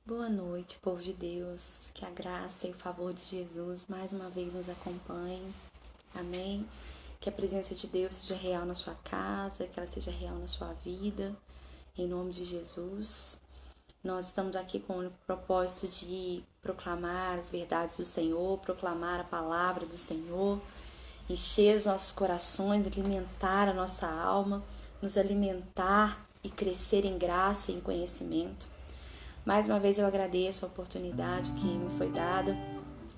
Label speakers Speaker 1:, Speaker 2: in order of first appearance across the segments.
Speaker 1: Boa noite, povo de Deus. Que a graça e o favor de Jesus mais uma vez nos acompanhem. Amém. Que a presença de Deus seja real na sua casa, que ela seja real na sua vida. Em nome de Jesus. Nós estamos aqui com o propósito de proclamar as verdades do Senhor, proclamar a palavra do Senhor, encher os nossos corações, alimentar a nossa alma, nos alimentar e crescer em graça e em conhecimento. Mais uma vez eu agradeço a oportunidade que me foi dada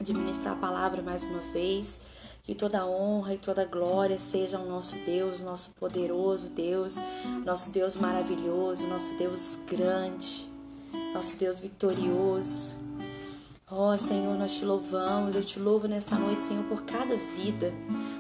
Speaker 1: de ministrar a palavra mais uma vez. Que toda a honra e toda a glória seja ao nosso Deus, nosso poderoso Deus, nosso Deus maravilhoso, nosso Deus grande, nosso Deus vitorioso. Ó Senhor, nós te louvamos, eu te louvo nesta noite, Senhor, por cada vida,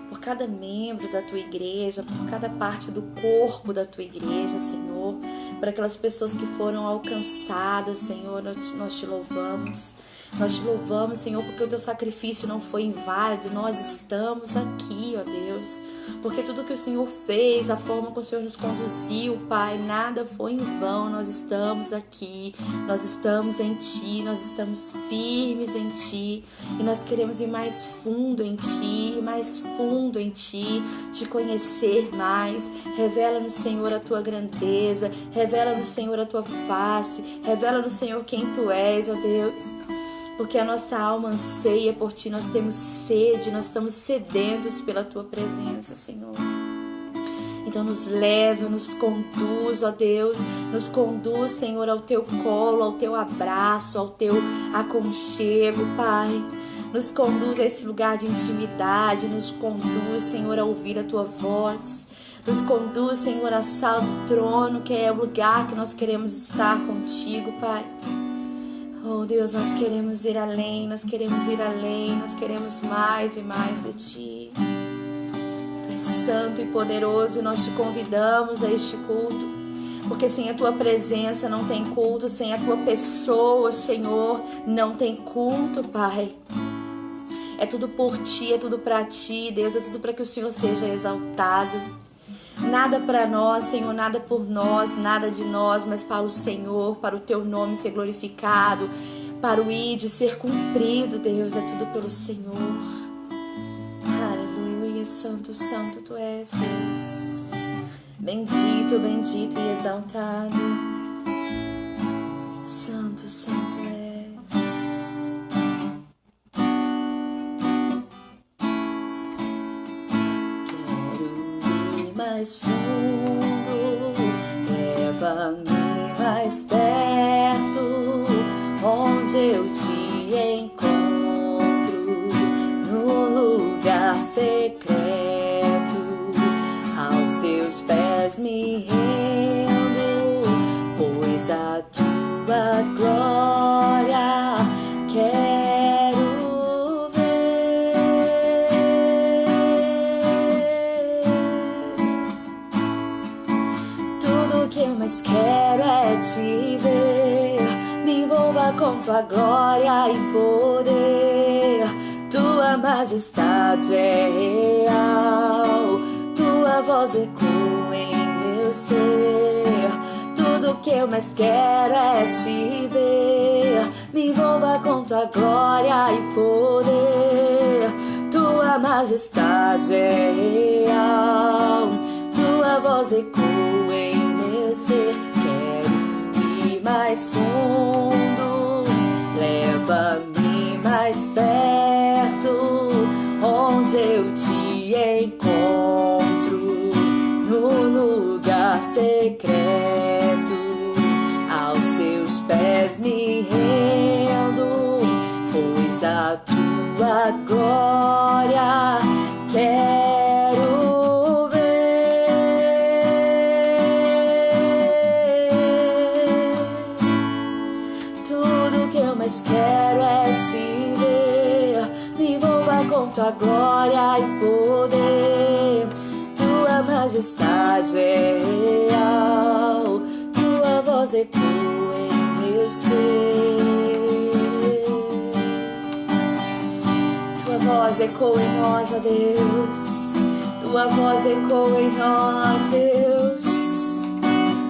Speaker 1: por cada membro da tua igreja, por cada parte do corpo da tua igreja, Senhor, por aquelas pessoas que foram alcançadas, Senhor, nós te louvamos. Nós te louvamos, Senhor, porque o teu sacrifício não foi inválido. Nós estamos aqui, ó Deus, porque tudo que o Senhor fez, a forma como o Senhor nos conduziu, Pai, nada foi em vão. Nós estamos aqui, nós estamos em Ti, nós estamos firmes em Ti e nós queremos ir mais fundo em Ti, mais fundo em Ti, Te conhecer mais. Revela-nos, Senhor, a Tua grandeza, revela-nos, Senhor, a Tua face, revela-nos, Senhor, quem Tu és, ó Deus. Porque a nossa alma anseia por Ti, nós temos sede, nós estamos sedentos pela Tua presença, Senhor. Então nos leva, nos conduz, ó Deus, nos conduz, Senhor, ao Teu colo, ao Teu abraço, ao Teu aconchego, Pai. Nos conduz a esse lugar de intimidade, nos conduz, Senhor, a ouvir a Tua voz. Nos conduz, Senhor, à sala do trono, que é o lugar que nós queremos estar contigo, Pai. Oh Deus, nós queremos ir além, nós queremos ir além, nós queremos mais e mais de Ti. Tu és santo e poderoso, nós te convidamos a este culto, porque sem a Tua presença não tem culto, sem a Tua pessoa, Senhor, não tem culto, Pai. É tudo por Ti, é tudo para Ti, Deus, é tudo para que o Senhor seja exaltado. Nada para nós, Senhor, nada por nós, nada de nós, mas para o Senhor, para o Teu nome ser glorificado, para o ID ser cumprido, Deus, é tudo pelo Senhor. Aleluia, santo, santo Tu és, Deus. Bendito, bendito e exaltado. Santo, santo és. Mais fundo, leva-me mais perto, onde eu te encontro, no lugar secreto, aos teus pés me rendo, pois a tua glória quero. Mas quero é te ver, me envolva com tua glória e poder. Tua majestade é real, tua voz ecoa em meu ser. Tudo que eu mais quero é te ver, me envolva com tua glória e poder. Tua majestade é real, tua voz ecoa em ser. Quero ir mais fundo, leva-me mais perto, onde eu te encontro, no lugar secreto, aos teus pés me rendo, pois a tua glória quero. Mas quero é te ver, me envolva com tua glória e poder. Tua majestade é real, tua voz ecoa em meu ser. Tua voz ecoa em nós, ó Deus. Tua voz ecoa em nós, Deus.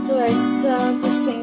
Speaker 1: Tu és santo, Senhor.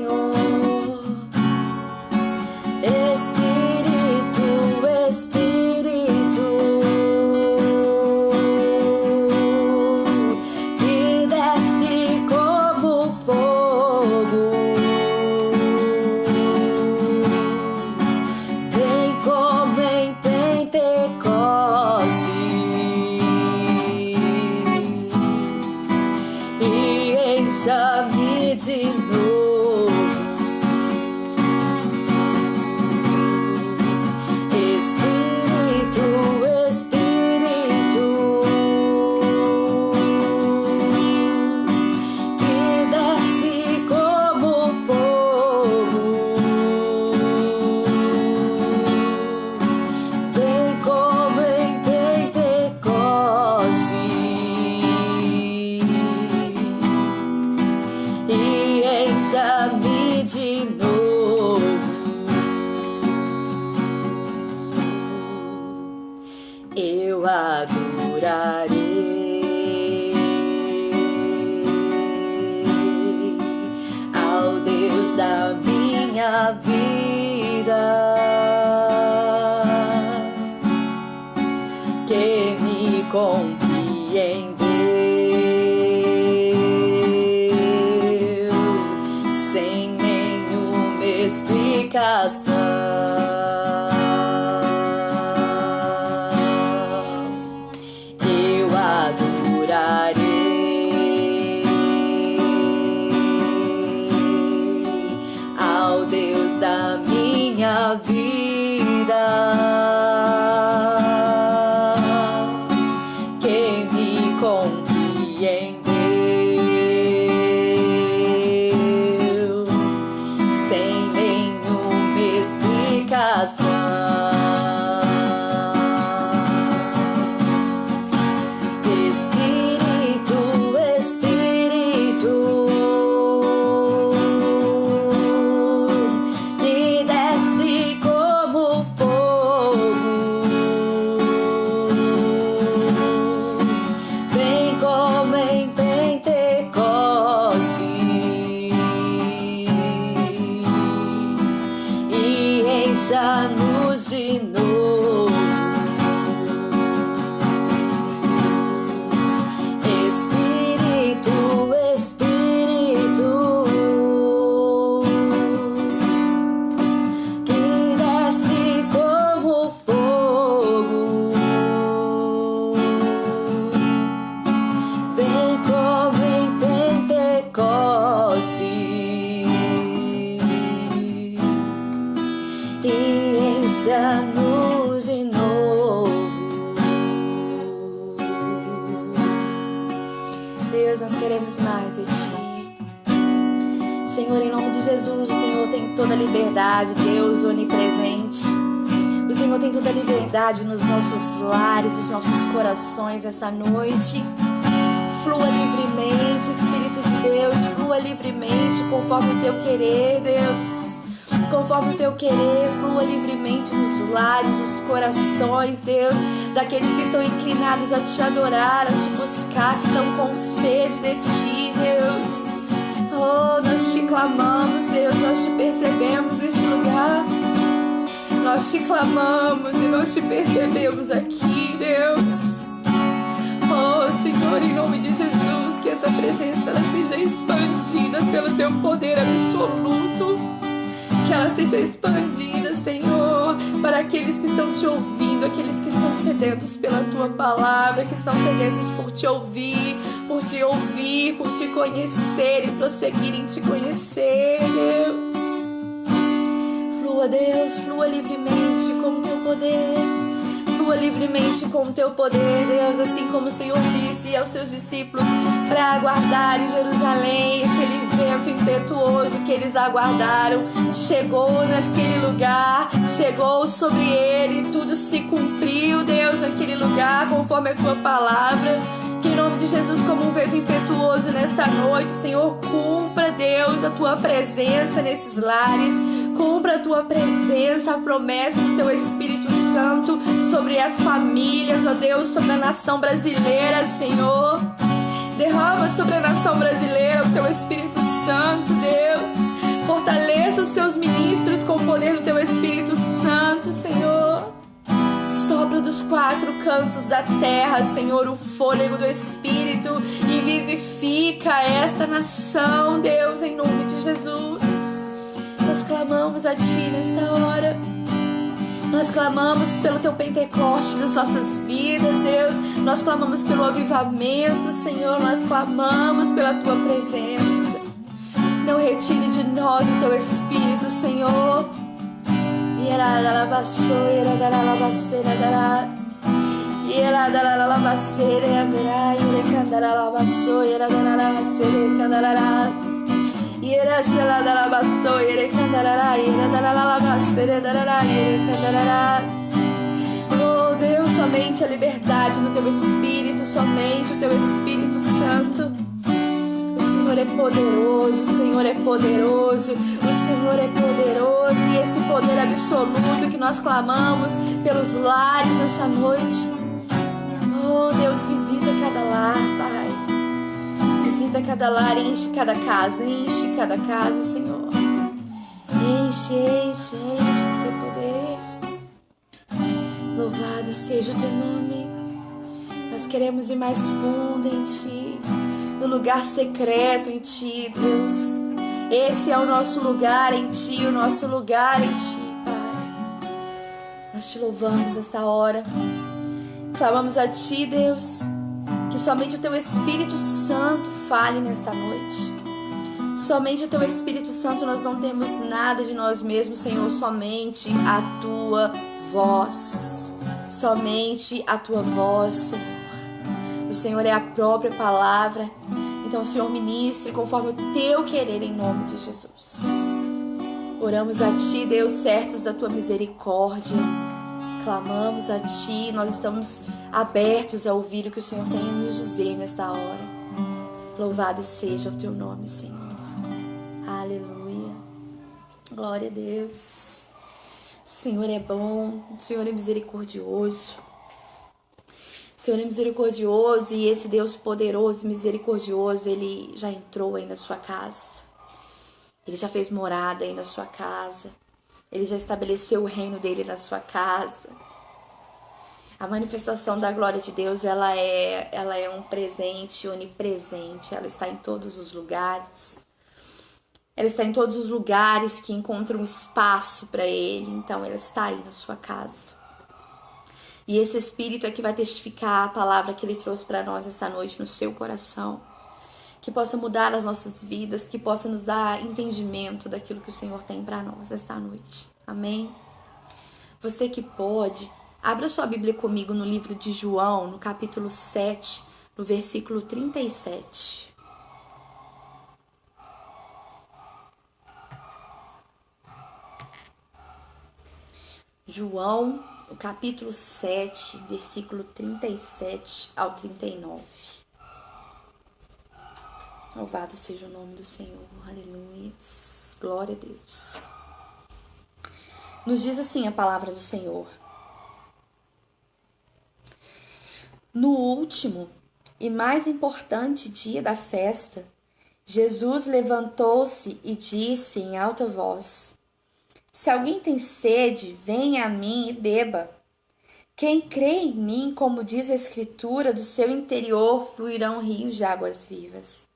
Speaker 1: minha vida, que me compreendeu sem nenhuma explicação. Eu adorarei ao Deus da minha vida, que me compreendeu sem nenhuma explicação. Encha-nos de novo, Espírito, Espírito, que desce como fogo, vem como em Pentecostes e encha-nos de novo. Deus, nós queremos mais de Ti. Senhor, em nome de Jesus, o Senhor tem toda a liberdade, Deus onipresente. O Senhor tem toda a liberdade nos nossos lares, nos nossos corações essa noite. Flua livremente, Espírito de Deus, flua livremente conforme o Teu querer, Deus. Conforme o Teu querer, flua livremente nos lares, nos corações, Deus, daqueles que estão inclinados a Te adorar, a Te buscar, que estão com sede de Ti, Deus. Oh, nós Te clamamos, Deus, nós Te percebemos neste lugar. Nós Te clamamos e nós Te percebemos aqui, Deus. Oh, Senhor, em nome de Jesus, que essa presença ela seja expandida pelo Teu poder absoluto. Que ela seja expandida, Senhor, para aqueles que estão Te ouvindo, aqueles que estão sedentos pela Tua palavra, que estão sedentos por Te ouvir, por Te conhecer e prosseguir em Te conhecer, Deus. Flua, Deus, flua livremente com o Teu poder. Flua livremente com o Teu poder, Deus, assim como o Senhor disse aos Seus discípulos para aguardar em Jerusalém. Aquele vento impetuoso que eles aguardaram chegou naquele lugar, chegou sobre ele, tudo se cumpriu, Deus, naquele lugar, conforme a Tua palavra. Que em nome de Jesus, como um vento impetuoso nesta noite, Senhor, cumpra, Deus, a Tua presença nesses lares, cumpra a Tua presença, a promessa do Teu Espírito Santo sobre as famílias, ó Deus, sobre a nação brasileira, Senhor. Derrama sobre a nação brasileira o Teu Espírito Santo, Deus. Fortaleça os Teus ministros com o poder do Teu Espírito Santo, Senhor. Sopra dos quatro cantos da terra, Senhor, o fôlego do Espírito e vivifica esta nação, Deus, em nome de Jesus. Nós clamamos a Ti nesta hora. Nós clamamos pelo Teu Pentecostes nas nossas vidas, Deus. Nós clamamos pelo avivamento, Senhor. Nós clamamos pela Tua presença. Não retire de nós o Teu Espírito, Senhor. Oh Deus, somente a liberdade no Teu Espírito, somente o Teu Espírito Santo. O Senhor é poderoso, o Senhor é poderoso, o Senhor é poderoso, e esse poder absoluto que nós clamamos pelos lares nessa noite. Oh Deus, visita cada lar, Pai. Visita cada lar, enche cada casa, Senhor. Enche, enche, enche do teu poder. Louvado seja o teu nome. Nós queremos ir mais fundo em ti, no lugar secreto em ti, Deus. Esse é o nosso lugar em ti, o nosso lugar em ti, Pai. Nós te louvamos nesta hora. Clamamos a ti, Deus, que somente o teu Espírito Santo fale nesta noite. Somente o teu Espírito Santo, nós não temos nada de nós mesmos, Senhor, somente a tua voz. Somente a tua voz, Senhor. O Senhor é a própria palavra. Então, Senhor, ministre conforme o teu querer, em nome de Jesus. Oramos a ti, Deus, certos da tua misericórdia. Clamamos a ti, nós estamos abertos a ouvir o que o Senhor tem a nos dizer nesta hora. Louvado seja o teu nome, Senhor. Aleluia. Glória a Deus. O Senhor é bom, o Senhor é misericordioso. O Senhor é misericordioso e esse Deus poderoso e misericordioso, Ele já entrou aí na sua casa. Ele já fez morada aí na sua casa. Ele já estabeleceu o reino dele na sua casa. A manifestação da glória de Deus, ela é um presente onipresente. Ela está em todos os lugares. Ela está em todos os lugares que encontram espaço para Ele. Então, ela está aí na sua casa. E esse Espírito é que vai testificar a palavra que Ele trouxe para nós esta noite no seu coração. Que possa mudar as nossas vidas, que possa nos dar entendimento daquilo que o Senhor tem para nós esta noite. Amém? Você que pode, abra sua Bíblia comigo no livro de João, no capítulo 7, no versículo 37. João, o capítulo 7, versículo 37 ao 39. Louvado seja o nome do Senhor, aleluia, glória a Deus. Nos diz assim a palavra do Senhor: no último e mais importante dia da festa, Jesus levantou-se e disse em alta voz: se alguém tem sede, venha a mim e beba. Quem crê em mim, como diz a Escritura, do seu interior fluirão rios de águas vivas.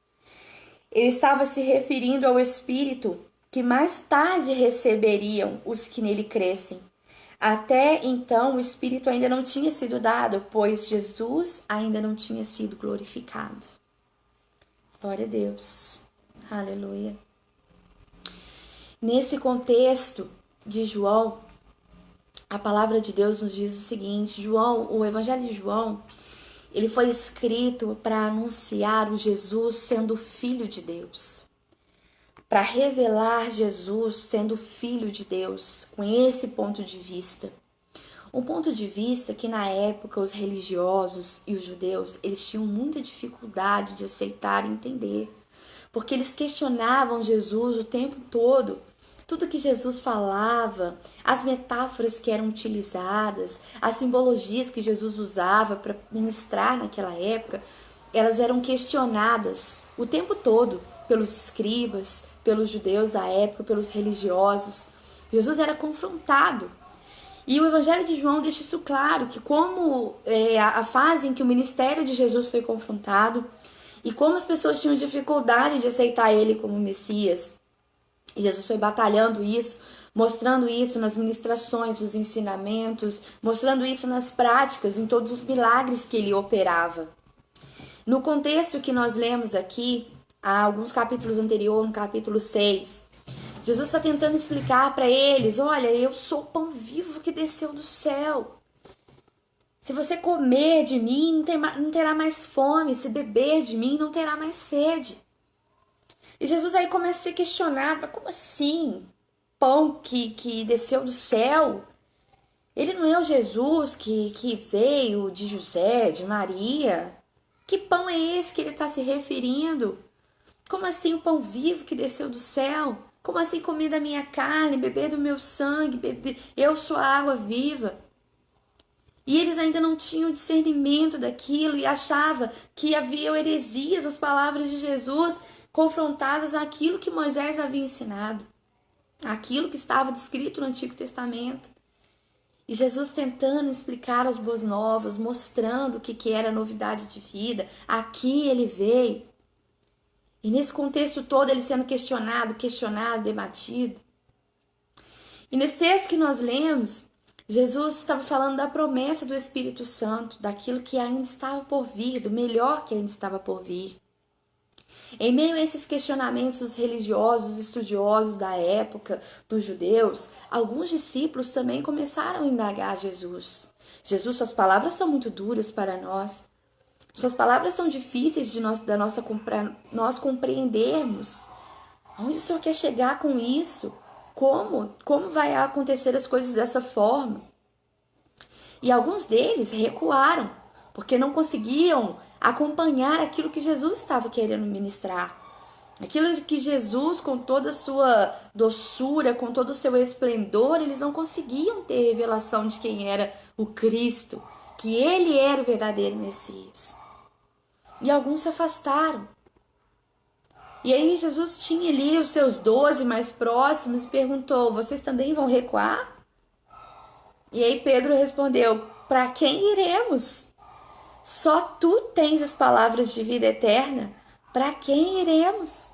Speaker 1: Ele estava se referindo ao Espírito que mais tarde receberiam os que nele crescem. Até então o Espírito ainda não tinha sido dado, pois Jesus ainda não tinha sido glorificado. Glória a Deus. Aleluia. Nesse contexto de João, a palavra de Deus nos diz o seguinte: o Evangelho de João, ele foi escrito para anunciar o Jesus sendo Filho de Deus, para revelar Jesus sendo Filho de Deus, com esse ponto de vista. Um ponto de vista que na época os religiosos e os judeus, eles tinham muita dificuldade de aceitar e entender, porque eles questionavam Jesus o tempo todo. Tudo que Jesus falava, as metáforas que eram utilizadas, as simbologias que Jesus usava para ministrar naquela época, elas eram questionadas o tempo todo pelos escribas, pelos judeus da época, pelos religiosos. Jesus era confrontado. E o Evangelho de João deixa isso claro, que como a fase em que o ministério de Jesus foi confrontado e como as pessoas tinham dificuldade de aceitar ele como Messias. E Jesus foi batalhando isso, mostrando isso nas ministrações, nos ensinamentos, mostrando isso nas práticas, em todos os milagres que ele operava. No contexto que nós lemos aqui, há alguns capítulos anteriores, no capítulo 6, Jesus está tentando explicar para eles: olha, eu sou o pão vivo que desceu do céu. Se você comer de mim, não terá mais fome. Se beber de mim, não terá mais sede. E Jesus aí começa a ser questionado: mas como assim? Pão que desceu do céu? Ele não é o Jesus que veio de José, de Maria? Que pão é esse que ele está se referindo? Como assim o pão vivo que desceu do céu? Como assim comer da minha carne, beber do meu sangue, eu sou a água viva? E eles ainda não tinham discernimento daquilo e achavam que havia heresias as palavras de Jesus confrontadas àquilo que Moisés havia ensinado. aquilo que estava descrito no Antigo Testamento. E Jesus tentando explicar as boas novas, mostrando o que era novidade de vida. Aqui ele veio. E nesse contexto todo ele sendo questionado, debatido. E nesse texto que nós lemos, Jesus estava falando da promessa do Espírito Santo, daquilo que ainda estava por vir, do melhor que ainda estava por vir. Em meio a esses questionamentos religiosos, estudiosos da época dos judeus, alguns discípulos também começaram a indagar Jesus. Jesus, suas palavras são muito duras para nós. Suas palavras são difíceis de nós compreendermos. Aonde o Senhor quer chegar com isso? Como vai acontecer as coisas dessa forma? E alguns deles recuaram, porque não conseguiam acompanhar aquilo que Jesus estava querendo ministrar. Aquilo que Jesus, com toda a sua doçura, com todo o seu esplendor, eles não conseguiam ter revelação de quem era o Cristo, que ele era o verdadeiro Messias. E alguns se afastaram. E aí Jesus tinha ali os seus 12 mais próximos e perguntou: vocês também vão recuar? E aí Pedro respondeu: para quem iremos? Só tu tens as palavras de vida eterna. Para quem iremos?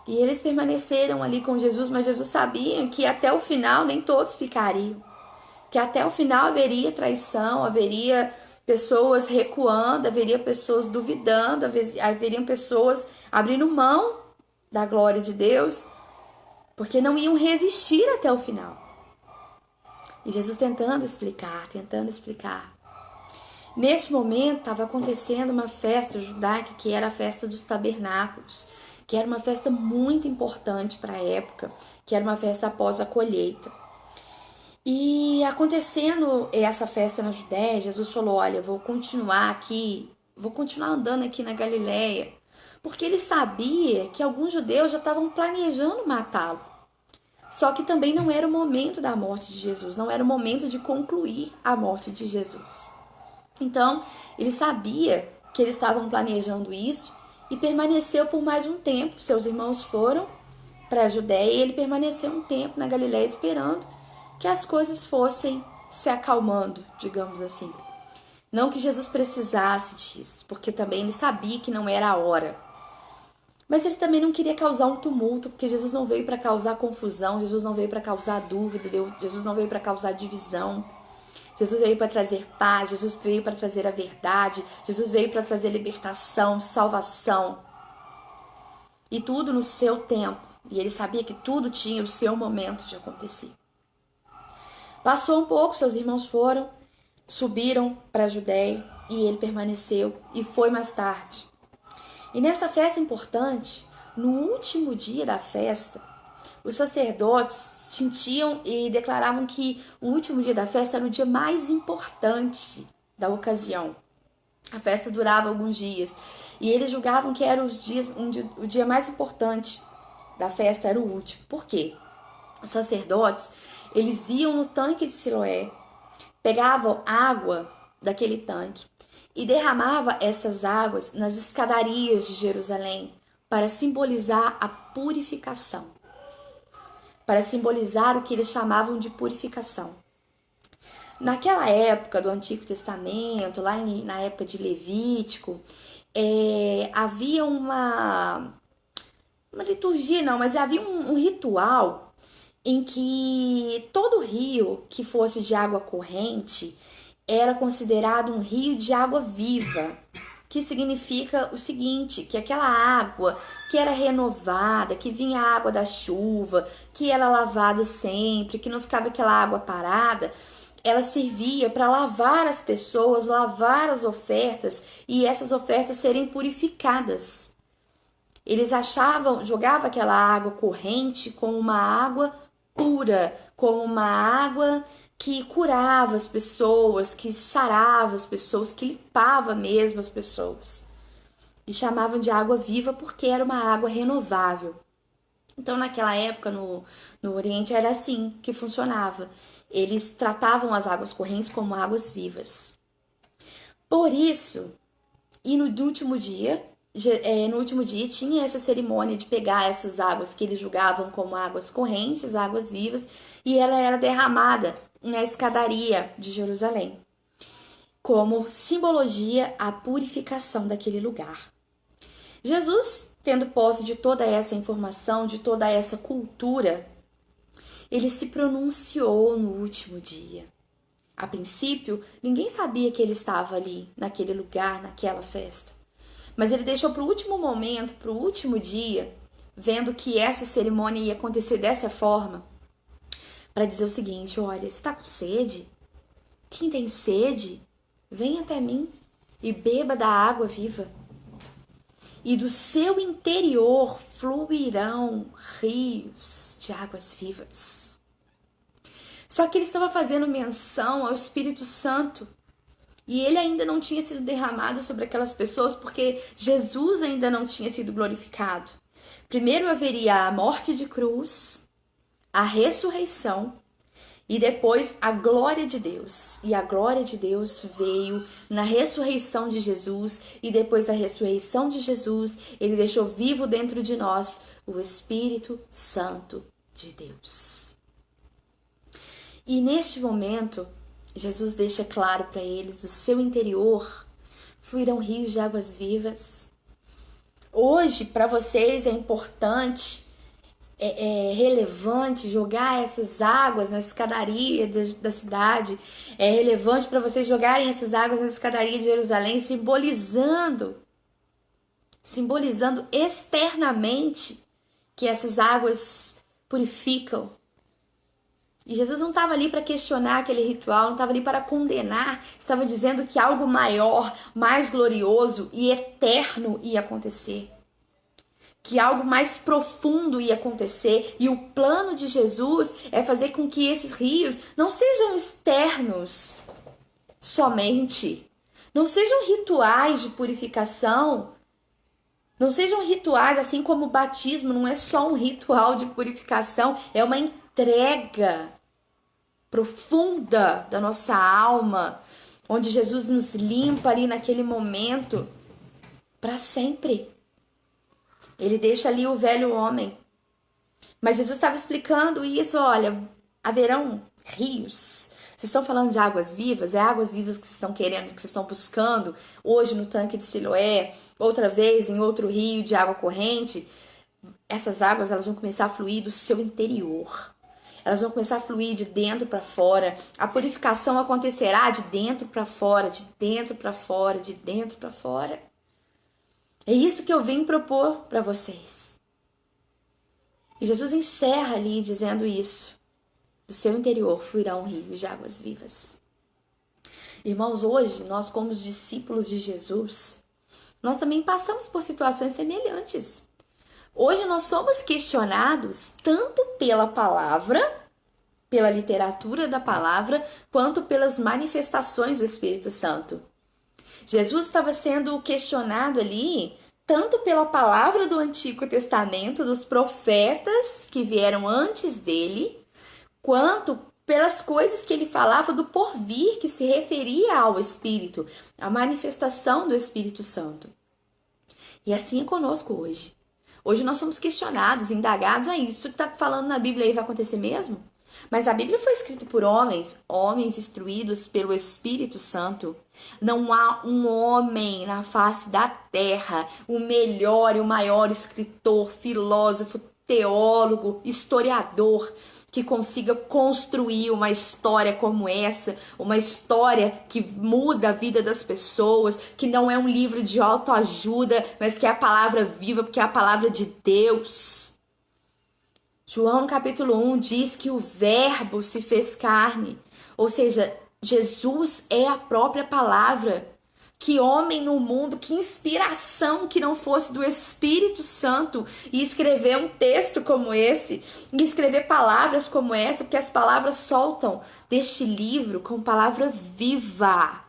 Speaker 1: E eles permaneceram ali com Jesus, mas Jesus sabia que até o final nem todos ficariam. Que até o final haveria traição, haveria pessoas recuando, haveria pessoas duvidando, haveriam pessoas abrindo mão da glória de Deus, porque não iam resistir até o final. E Jesus tentando explicar. Neste momento estava acontecendo uma festa judaica que era a festa dos tabernáculos, que era uma festa muito importante para a época, que era uma festa após a colheita. E acontecendo essa festa na Judéia, Jesus falou: olha, vou continuar andando aqui na Galileia, porque ele sabia que alguns judeus já estavam planejando matá-lo. Só que também não era o momento da morte de Jesus, não era o momento de concluir a morte de Jesus. Então, ele sabia que eles estavam planejando isso e permaneceu por mais um tempo. Seus irmãos foram para a Judéia e ele permaneceu um tempo na Galileia esperando que as coisas fossem se acalmando, digamos assim. Não que Jesus precisasse disso, porque também ele sabia que não era a hora. Mas ele também não queria causar um tumulto, porque Jesus não veio para causar confusão, Jesus não veio para causar dúvida, Jesus não veio para causar divisão. Jesus veio para trazer paz, Jesus veio para trazer a verdade, Jesus veio para trazer libertação, salvação. E tudo no seu tempo. E ele sabia que tudo tinha o seu momento de acontecer. Passou um pouco, seus irmãos subiram para a Judéia e ele permaneceu e foi mais tarde. E nessa festa importante, no último dia da festa, os sacerdotes sentiam e declaravam que o último dia da festa era o dia mais importante da ocasião. A festa durava alguns dias e eles julgavam que era o dia mais importante da festa era o último. Por quê? Os sacerdotes, eles iam no tanque de Siloé, pegavam água daquele tanque e derramavam essas águas nas escadarias de Jerusalém para simbolizar a purificação. Para simbolizar o que eles chamavam de purificação. Naquela época do Antigo Testamento, lá na época de Levítico, havia uma liturgia, não, mas havia um ritual em que todo rio que fosse de água corrente era considerado um rio de água viva, que significa o seguinte, que aquela água que era renovada, que vinha a água da chuva, que era lavada sempre, que não ficava aquela água parada, ela servia para lavar as pessoas, lavar as ofertas e essas ofertas serem purificadas. Eles jogavam aquela água corrente como uma água pura, como uma água que curava as pessoas, que sarava as pessoas, que limpava mesmo as pessoas. E chamavam de água viva porque era uma água renovável. Então, naquela época, no Oriente, era assim que funcionava. Eles tratavam as águas correntes como águas vivas. Por isso, e no último dia, no último dia tinha essa cerimônia de pegar essas águas que eles julgavam como águas correntes, águas vivas, e ela era derramada na escadaria de Jerusalém, como simbologia à purificação daquele lugar. Jesus, tendo posse de toda essa informação, de toda essa cultura, ele se pronunciou no último dia. A princípio, ninguém sabia que ele estava ali, naquele lugar, naquela festa. Mas ele deixou para o último momento, para o último dia, vendo que essa cerimônia ia acontecer dessa forma, para dizer o seguinte: olha, você está com sede? Quem tem sede, vem até mim e beba da água viva. E do seu interior fluirão rios de águas vivas. Só que ele estava fazendo menção ao Espírito Santo. E ele ainda não tinha sido derramado sobre aquelas pessoas porque Jesus ainda não tinha sido glorificado. Primeiro haveria a morte de cruz, a ressurreição e depois a glória de Deus. E a glória de Deus veio na ressurreição de Jesus, e depois da ressurreição de Jesus, ele deixou vivo dentro de nós o Espírito Santo de Deus. E neste momento, Jesus deixa claro para eles: do seu interior fluirão rios de águas vivas. Hoje, para vocês, é importante, relevante jogar essas águas na escadaria da cidade. É relevante para vocês jogarem essas águas na escadaria de Jerusalém, simbolizando externamente que essas águas purificam. E Jesus não estava ali para questionar aquele ritual, não estava ali para condenar, estava dizendo que algo maior, mais glorioso e eterno ia acontecer. Que algo mais profundo ia acontecer. E o plano de Jesus é fazer com que esses rios não sejam externos somente. Não sejam rituais de purificação. Não sejam rituais assim como o batismo, não é só um ritual de purificação, é uma entrega profunda da nossa alma, onde Jesus nos limpa ali naquele momento para sempre. Ele deixa ali o velho homem. Mas Jesus estava explicando isso: olha, haverão rios. Vocês estão falando de águas vivas? É águas vivas que vocês estão querendo, que vocês estão buscando hoje no tanque de Siloé, outra vez em outro rio de água corrente. Essas águas, elas vão começar a fluir do seu interior. Elas vão começar a fluir de dentro para fora. A purificação acontecerá de dentro para fora, de dentro para fora, de dentro para fora. É isso que eu vim propor para vocês. E Jesus encerra ali dizendo isso: do seu interior fluirão rios de águas vivas. Irmãos, hoje nós, como os discípulos de Jesus, nós também passamos por situações semelhantes. Hoje nós somos questionados tanto pela palavra, pela literatura da palavra, quanto pelas manifestações do Espírito Santo. Jesus estava sendo questionado ali tanto pela palavra do Antigo Testamento, dos profetas que vieram antes dele, quanto pelas coisas que ele falava do porvir, que se referia ao Espírito, a manifestação do Espírito Santo. E assim é conosco hoje. Hoje nós somos questionados, indagados: isso que está falando na Bíblia aí vai acontecer mesmo? Mas a Bíblia foi escrita por homens instruídos pelo Espírito Santo. Não há um homem na face da terra, o melhor e o maior escritor, filósofo, teólogo, historiador, que consiga construir uma história como essa, uma história que muda a vida das pessoas, que não é um livro de autoajuda, mas que é a palavra viva, porque é a palavra de Deus. João, no capítulo 1, diz que o Verbo se fez carne, ou seja, Jesus é a própria palavra. Que homem no mundo, que inspiração que não fosse do Espírito Santo e escrever um texto como esse, e escrever palavras como essa, porque as palavras soltam deste livro com palavra viva.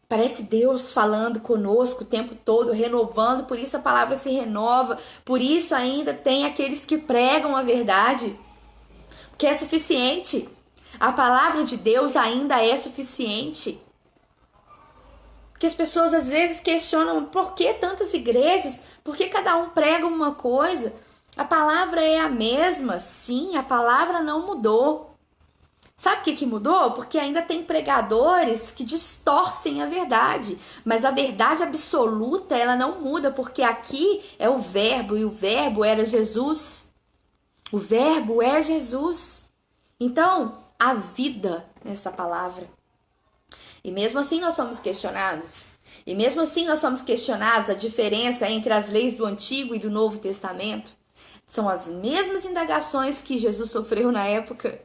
Speaker 1: Parece Deus falando conosco o tempo todo, renovando, por isso a palavra se renova, por isso ainda tem aqueles que pregam a verdade, porque é suficiente. A palavra de Deus ainda é suficiente. Porque as pessoas às vezes questionam por que tantas igrejas, por que cada um prega uma coisa. A palavra é a mesma, sim, a palavra não mudou. Sabe o que mudou? Porque ainda tem pregadores que distorcem a verdade. Mas a verdade absoluta, ela não muda, porque aqui é o verbo, e o verbo era Jesus. O verbo é Jesus. Então, a vida nessa palavra. E mesmo assim nós somos questionados. E mesmo assim nós somos questionados a diferença entre as leis do Antigo e do Novo Testamento. São as mesmas indagações que Jesus sofreu na época.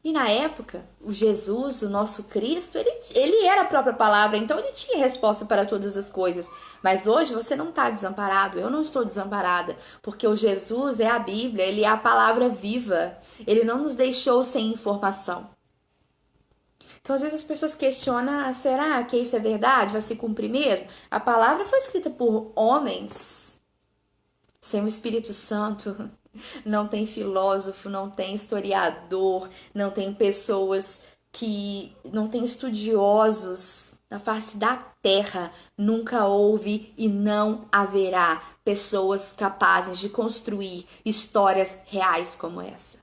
Speaker 1: E na época, o Jesus, o nosso Cristo, ele era a própria palavra, então ele tinha resposta para todas as coisas. Mas hoje você não está desamparado, eu não estou desamparada, porque o Jesus é a Bíblia, ele é a palavra viva, ele não nos deixou sem informação. Então às vezes as pessoas questionam, será que isso é verdade? Vai se cumprir mesmo? A palavra foi escrita por homens, sem o Espírito Santo. Não tem filósofo, não tem historiador, não tem pessoas que... não tem estudiosos na face da terra. Nunca houve e não haverá pessoas capazes de construir histórias reais como essa.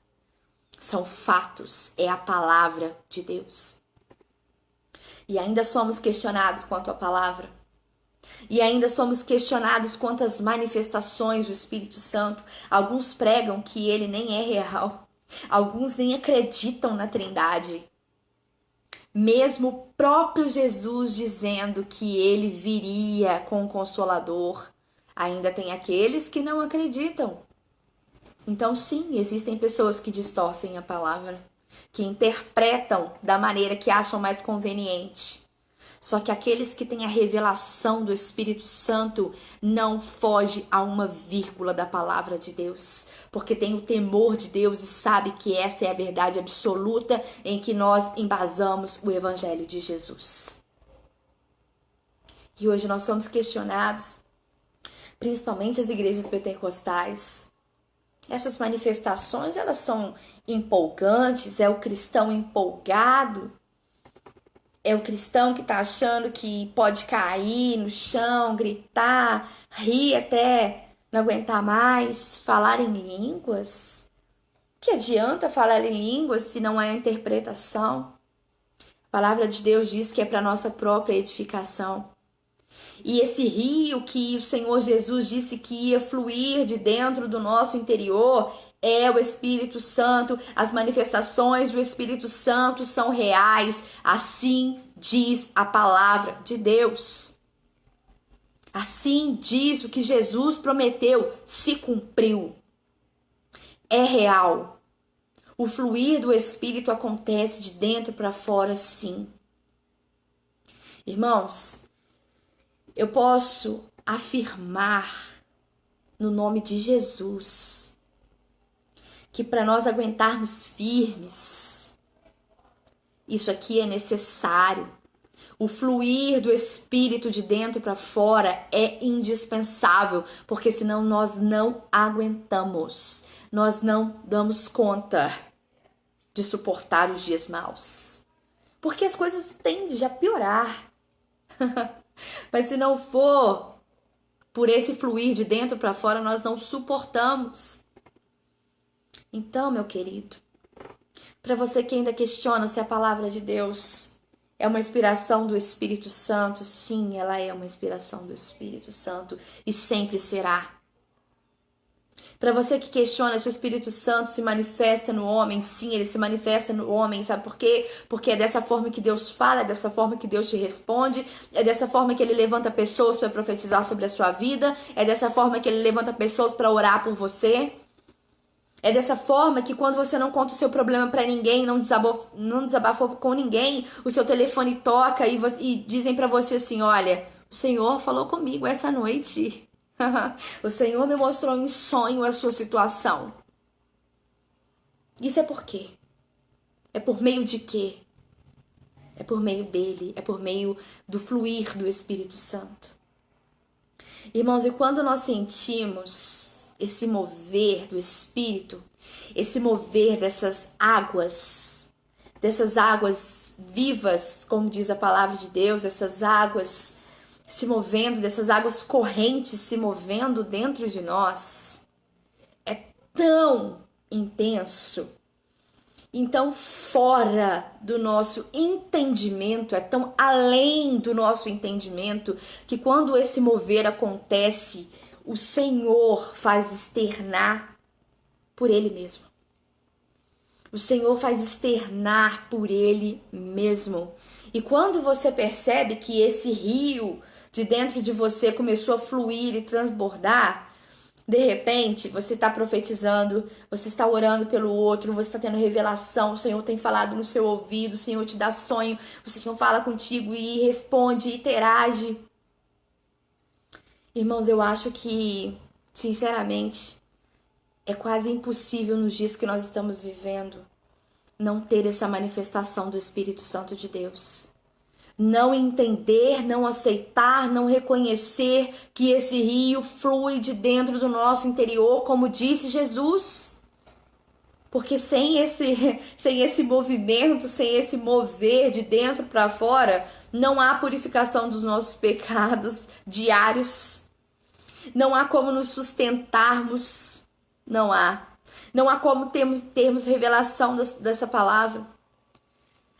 Speaker 1: São fatos, é a palavra de Deus. E ainda somos questionados quanto à palavra. E ainda somos questionados quanto às manifestações do Espírito Santo. Alguns pregam que ele nem é real. Alguns nem acreditam na Trindade. Mesmo o próprio Jesus dizendo que ele viria com o Consolador, ainda tem aqueles que não acreditam. Então, sim, existem pessoas que distorcem a palavra, que interpretam da maneira que acham mais conveniente. Só que aqueles que têm a revelação do Espírito Santo não fogem a uma vírgula da palavra de Deus. Porque tem o temor de Deus e sabe que essa é a verdade absoluta em que nós embasamos o Evangelho de Jesus. E hoje nós somos questionados, principalmente as igrejas pentecostais. Essas manifestações, elas são empolgantes, é o cristão empolgado. É o cristão que está achando que pode cair no chão, gritar, rir até não aguentar mais, falar em línguas. Que adianta falar em línguas se não há interpretação? A palavra de Deus diz que é para nossa própria edificação. E esse rio que o Senhor Jesus disse que ia fluir de dentro do nosso interior é o Espírito Santo. As manifestações do Espírito Santo são reais. Assim diz a palavra de Deus. Assim diz o que Jesus prometeu, se cumpriu. É real. O fluir do Espírito acontece de dentro para fora, sim. Irmãos, eu posso afirmar no nome de Jesus que para nós aguentarmos firmes, isso aqui é necessário. O fluir do Espírito de dentro para fora é indispensável, porque senão nós não aguentamos, nós não damos conta de suportar os dias maus, porque as coisas tendem a piorar. Mas se não for por esse fluir de dentro para fora, nós não suportamos. Então, meu querido, para você que ainda questiona se a palavra de Deus é uma inspiração do Espírito Santo, sim, ela é uma inspiração do Espírito Santo e sempre será. Para você que questiona se o Espírito Santo se manifesta no homem, sim, ele se manifesta no homem, sabe por quê? Porque é dessa forma que Deus fala, é dessa forma que Deus te responde, é dessa forma que ele levanta pessoas para profetizar sobre a sua vida, é dessa forma que ele levanta pessoas para orar por você. É dessa forma que quando você não conta o seu problema para ninguém, não desabafou com ninguém, o seu telefone toca e dizem para você assim, olha, o Senhor falou comigo essa noite. O Senhor me mostrou em sonho a sua situação. Isso é por quê? É por meio de quê? É por meio dele, é por meio do fluir do Espírito Santo. Irmãos, e quando nós sentimos esse mover do Espírito, esse mover dessas águas águas vivas, como diz a palavra de Deus, essas águas se movendo, dessas águas correntes se movendo dentro de nós, é tão intenso, então fora do nosso entendimento, é tão além do nosso entendimento, que quando esse mover acontece, o Senhor faz externar por Ele mesmo. O Senhor faz externar por Ele mesmo. E quando você percebe que esse rio de dentro de você começou a fluir e transbordar, de repente você está profetizando, você está orando pelo outro, você está tendo revelação, o Senhor tem falado no seu ouvido, o Senhor te dá sonho, o Senhor fala contigo e responde, e interage. Irmãos, eu acho que, sinceramente, é quase impossível nos dias que nós estamos vivendo não ter essa manifestação do Espírito Santo de Deus. Não entender, não aceitar, não reconhecer que esse rio flui de dentro do nosso interior, como disse Jesus. Porque sem esse movimento, sem esse mover de dentro para fora, não há purificação dos nossos pecados diários. Não há como nos sustentarmos. Não há. Não há como termos revelação dessa palavra.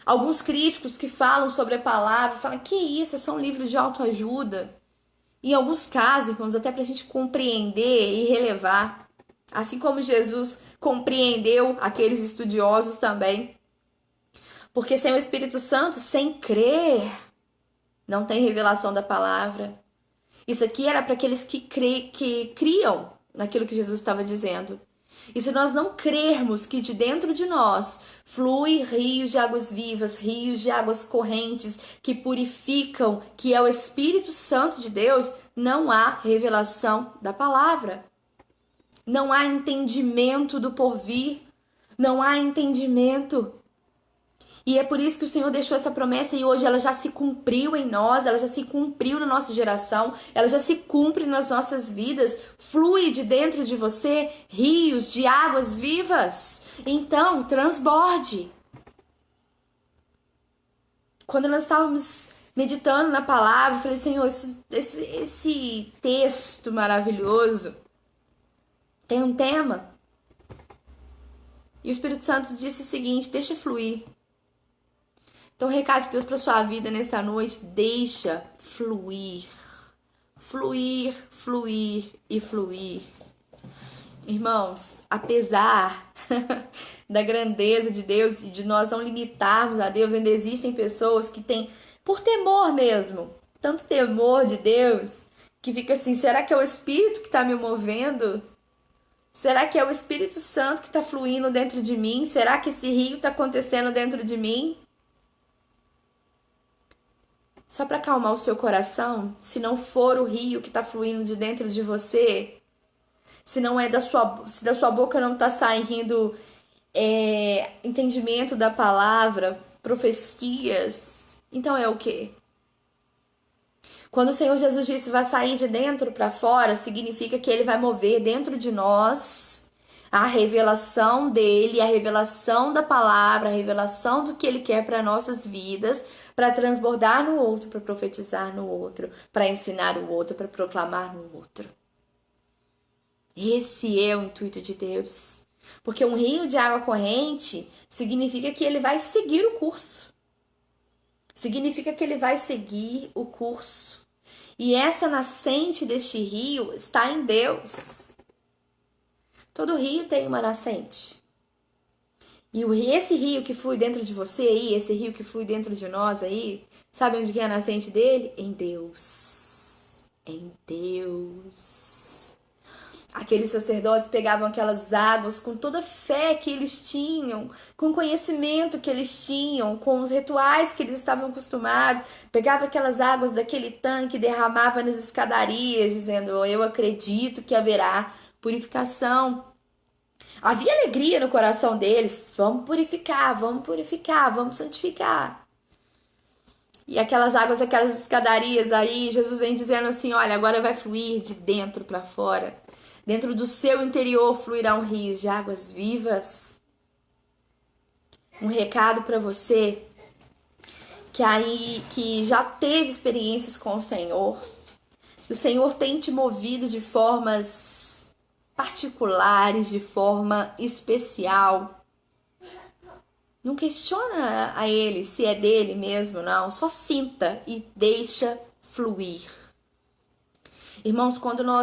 Speaker 1: Alguns críticos que falam sobre a palavra, falam que isso, é só um livro de autoajuda. Em alguns casos, irmãos, até para a gente compreender e relevar. Assim como Jesus compreendeu aqueles estudiosos também. Porque sem o Espírito Santo, sem crer, não tem revelação da palavra. Isso aqui era para aqueles que criam naquilo que Jesus estava dizendo. E se nós não crermos que de dentro de nós flui rios de águas vivas, rios de águas correntes que purificam, que é o Espírito Santo de Deus, não há revelação da palavra. Não há entendimento do porvir, não há entendimento. E é por isso que o Senhor deixou essa promessa e hoje ela já se cumpriu em nós, ela já se cumpriu na nossa geração, ela já se cumpre nas nossas vidas. Flui de dentro de você rios de águas vivas. Então, transborde. Quando nós estávamos meditando na palavra, eu falei, Senhor, esse texto maravilhoso tem um tema. E o Espírito Santo disse o seguinte, deixa fluir. Então, o recado de Deus para sua vida nessa noite, deixa fluir. Fluir, fluir e fluir. Irmãos, apesar da grandeza de Deus e de nós não limitarmos a Deus, ainda existem pessoas que têm, por temor mesmo, tanto temor de Deus, que fica assim, será que é o Espírito que está me movendo? Será que é o Espírito Santo que está fluindo dentro de mim? Será que esse rio está acontecendo dentro de mim? Só para acalmar o seu coração, se não for o rio que está fluindo de dentro de você, se da sua boca não está saindo entendimento da palavra, profecias, então é o quê? Quando o Senhor Jesus disse vai sair de dentro para fora, significa que Ele vai mover dentro de nós a revelação dele, a revelação da palavra, a revelação do que Ele quer para nossas vidas, para transbordar no outro, para profetizar no outro, para ensinar o outro, para proclamar no outro. Esse é o intuito de Deus. Porque um rio de água corrente significa que ele vai seguir o curso. Significa que ele vai seguir o curso. E essa nascente deste rio está em Deus. Todo rio tem uma nascente. E esse rio que flui dentro de você aí, esse rio que flui dentro de nós aí, sabe onde é a nascente dele? Em Deus. Em Deus. Aqueles sacerdotes pegavam aquelas águas com toda a fé que eles tinham, com o conhecimento que eles tinham, com os rituais que eles estavam acostumados. Pegava aquelas águas daquele tanque e derramava nas escadarias, dizendo, eu acredito que haverá purificação. Havia alegria no coração deles. Vamos purificar, vamos santificar. E aquelas águas, aquelas escadarias aí, Jesus vem dizendo assim, olha, agora vai fluir de dentro para fora. Dentro do seu interior fluirão rios de águas vivas. Um recado para você que já teve experiências com o Senhor, o Senhor tem te movido de formas particulares, de forma especial. Não questiona a ele se é dele mesmo, não. Só sinta e deixa fluir. Irmãos,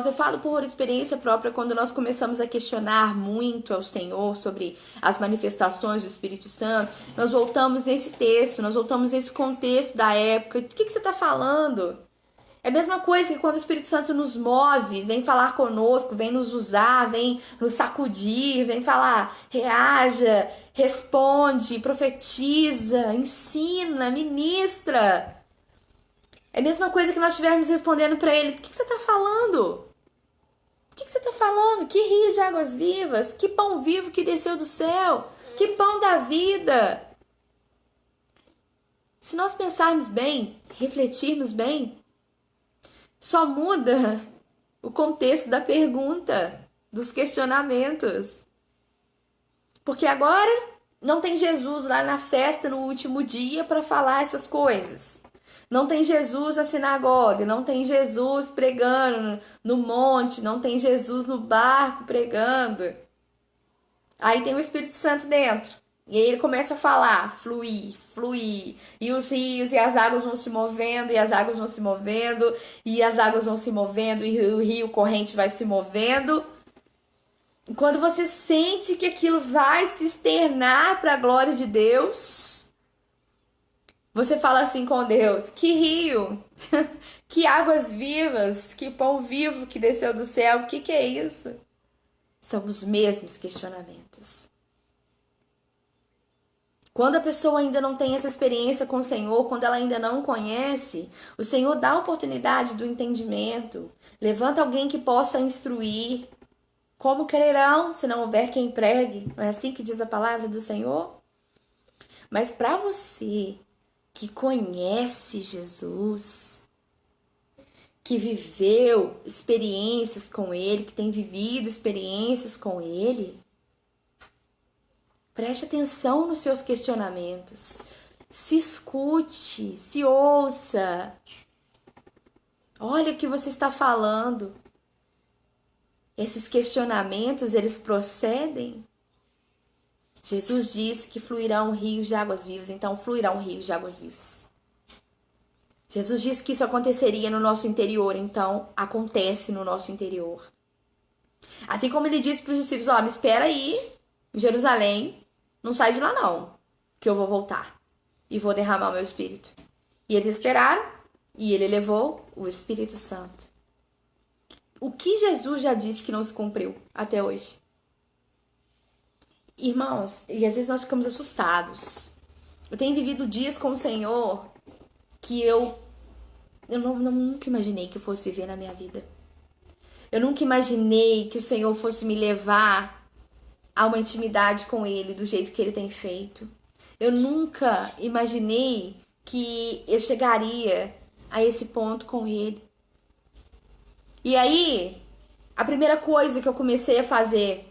Speaker 1: eu falo por experiência própria, quando nós começamos a questionar muito ao Senhor sobre as manifestações do Espírito Santo, nós voltamos nesse texto, nós voltamos nesse contexto da época. O que você está falando? É a mesma coisa que quando o Espírito Santo nos move, vem falar conosco, vem nos usar, vem nos sacudir, vem falar, reaja, responde, profetiza, ensina, ministra. É a mesma coisa que nós estivermos respondendo para ele, o que você está falando? O que você está falando? Que rio de águas vivas, que pão vivo que desceu do céu, que pão da vida. Se nós pensarmos bem, refletirmos bem, só muda o contexto da pergunta, dos questionamentos. Porque agora não tem Jesus lá na festa no último dia para falar essas coisas. Não tem Jesus na sinagoga, não tem Jesus pregando no monte, não tem Jesus no barco pregando. Aí tem o Espírito Santo dentro. E aí ele começa a falar, fluir, fluir. E os rios e as águas vão se movendo, e as águas vão se movendo, e as águas vão se movendo, e o rio corrente vai se movendo. E quando você sente que aquilo vai se externar para a glória de Deus, você fala assim com Deus, que rio, que águas vivas, que pão vivo que desceu do céu, o que é isso? São os mesmos questionamentos. Quando a pessoa ainda não tem essa experiência com o Senhor, quando ela ainda não conhece, o Senhor dá a oportunidade do entendimento. Levanta alguém que possa instruir. Como crerão se não houver quem pregue? Não é assim que diz a palavra do Senhor? Mas para você que conhece Jesus, que viveu experiências com Ele, que tem vivido experiências com Ele, preste atenção nos seus questionamentos. Se escute, se ouça. Olha o que você está falando. Esses questionamentos, eles procedem. Jesus disse que fluirão rios de águas vivas, então fluirão rios de águas vivas. Jesus disse que isso aconteceria no nosso interior, então acontece no nosso interior. Assim como ele disse para os discípulos, me espera aí em Jerusalém, não sai de lá não, que eu vou voltar e vou derramar o meu Espírito. E eles esperaram e ele levou o Espírito Santo. O que Jesus já disse que não se cumpriu até hoje? Irmãos, e às vezes nós ficamos assustados. Eu tenho vivido dias com o Senhor que eu nunca imaginei que eu fosse viver na minha vida. Eu nunca imaginei que o Senhor fosse me levar a uma intimidade com Ele do jeito que Ele tem feito. Eu nunca imaginei que eu chegaria a esse ponto com Ele. E aí, a primeira coisa que eu comecei a fazer,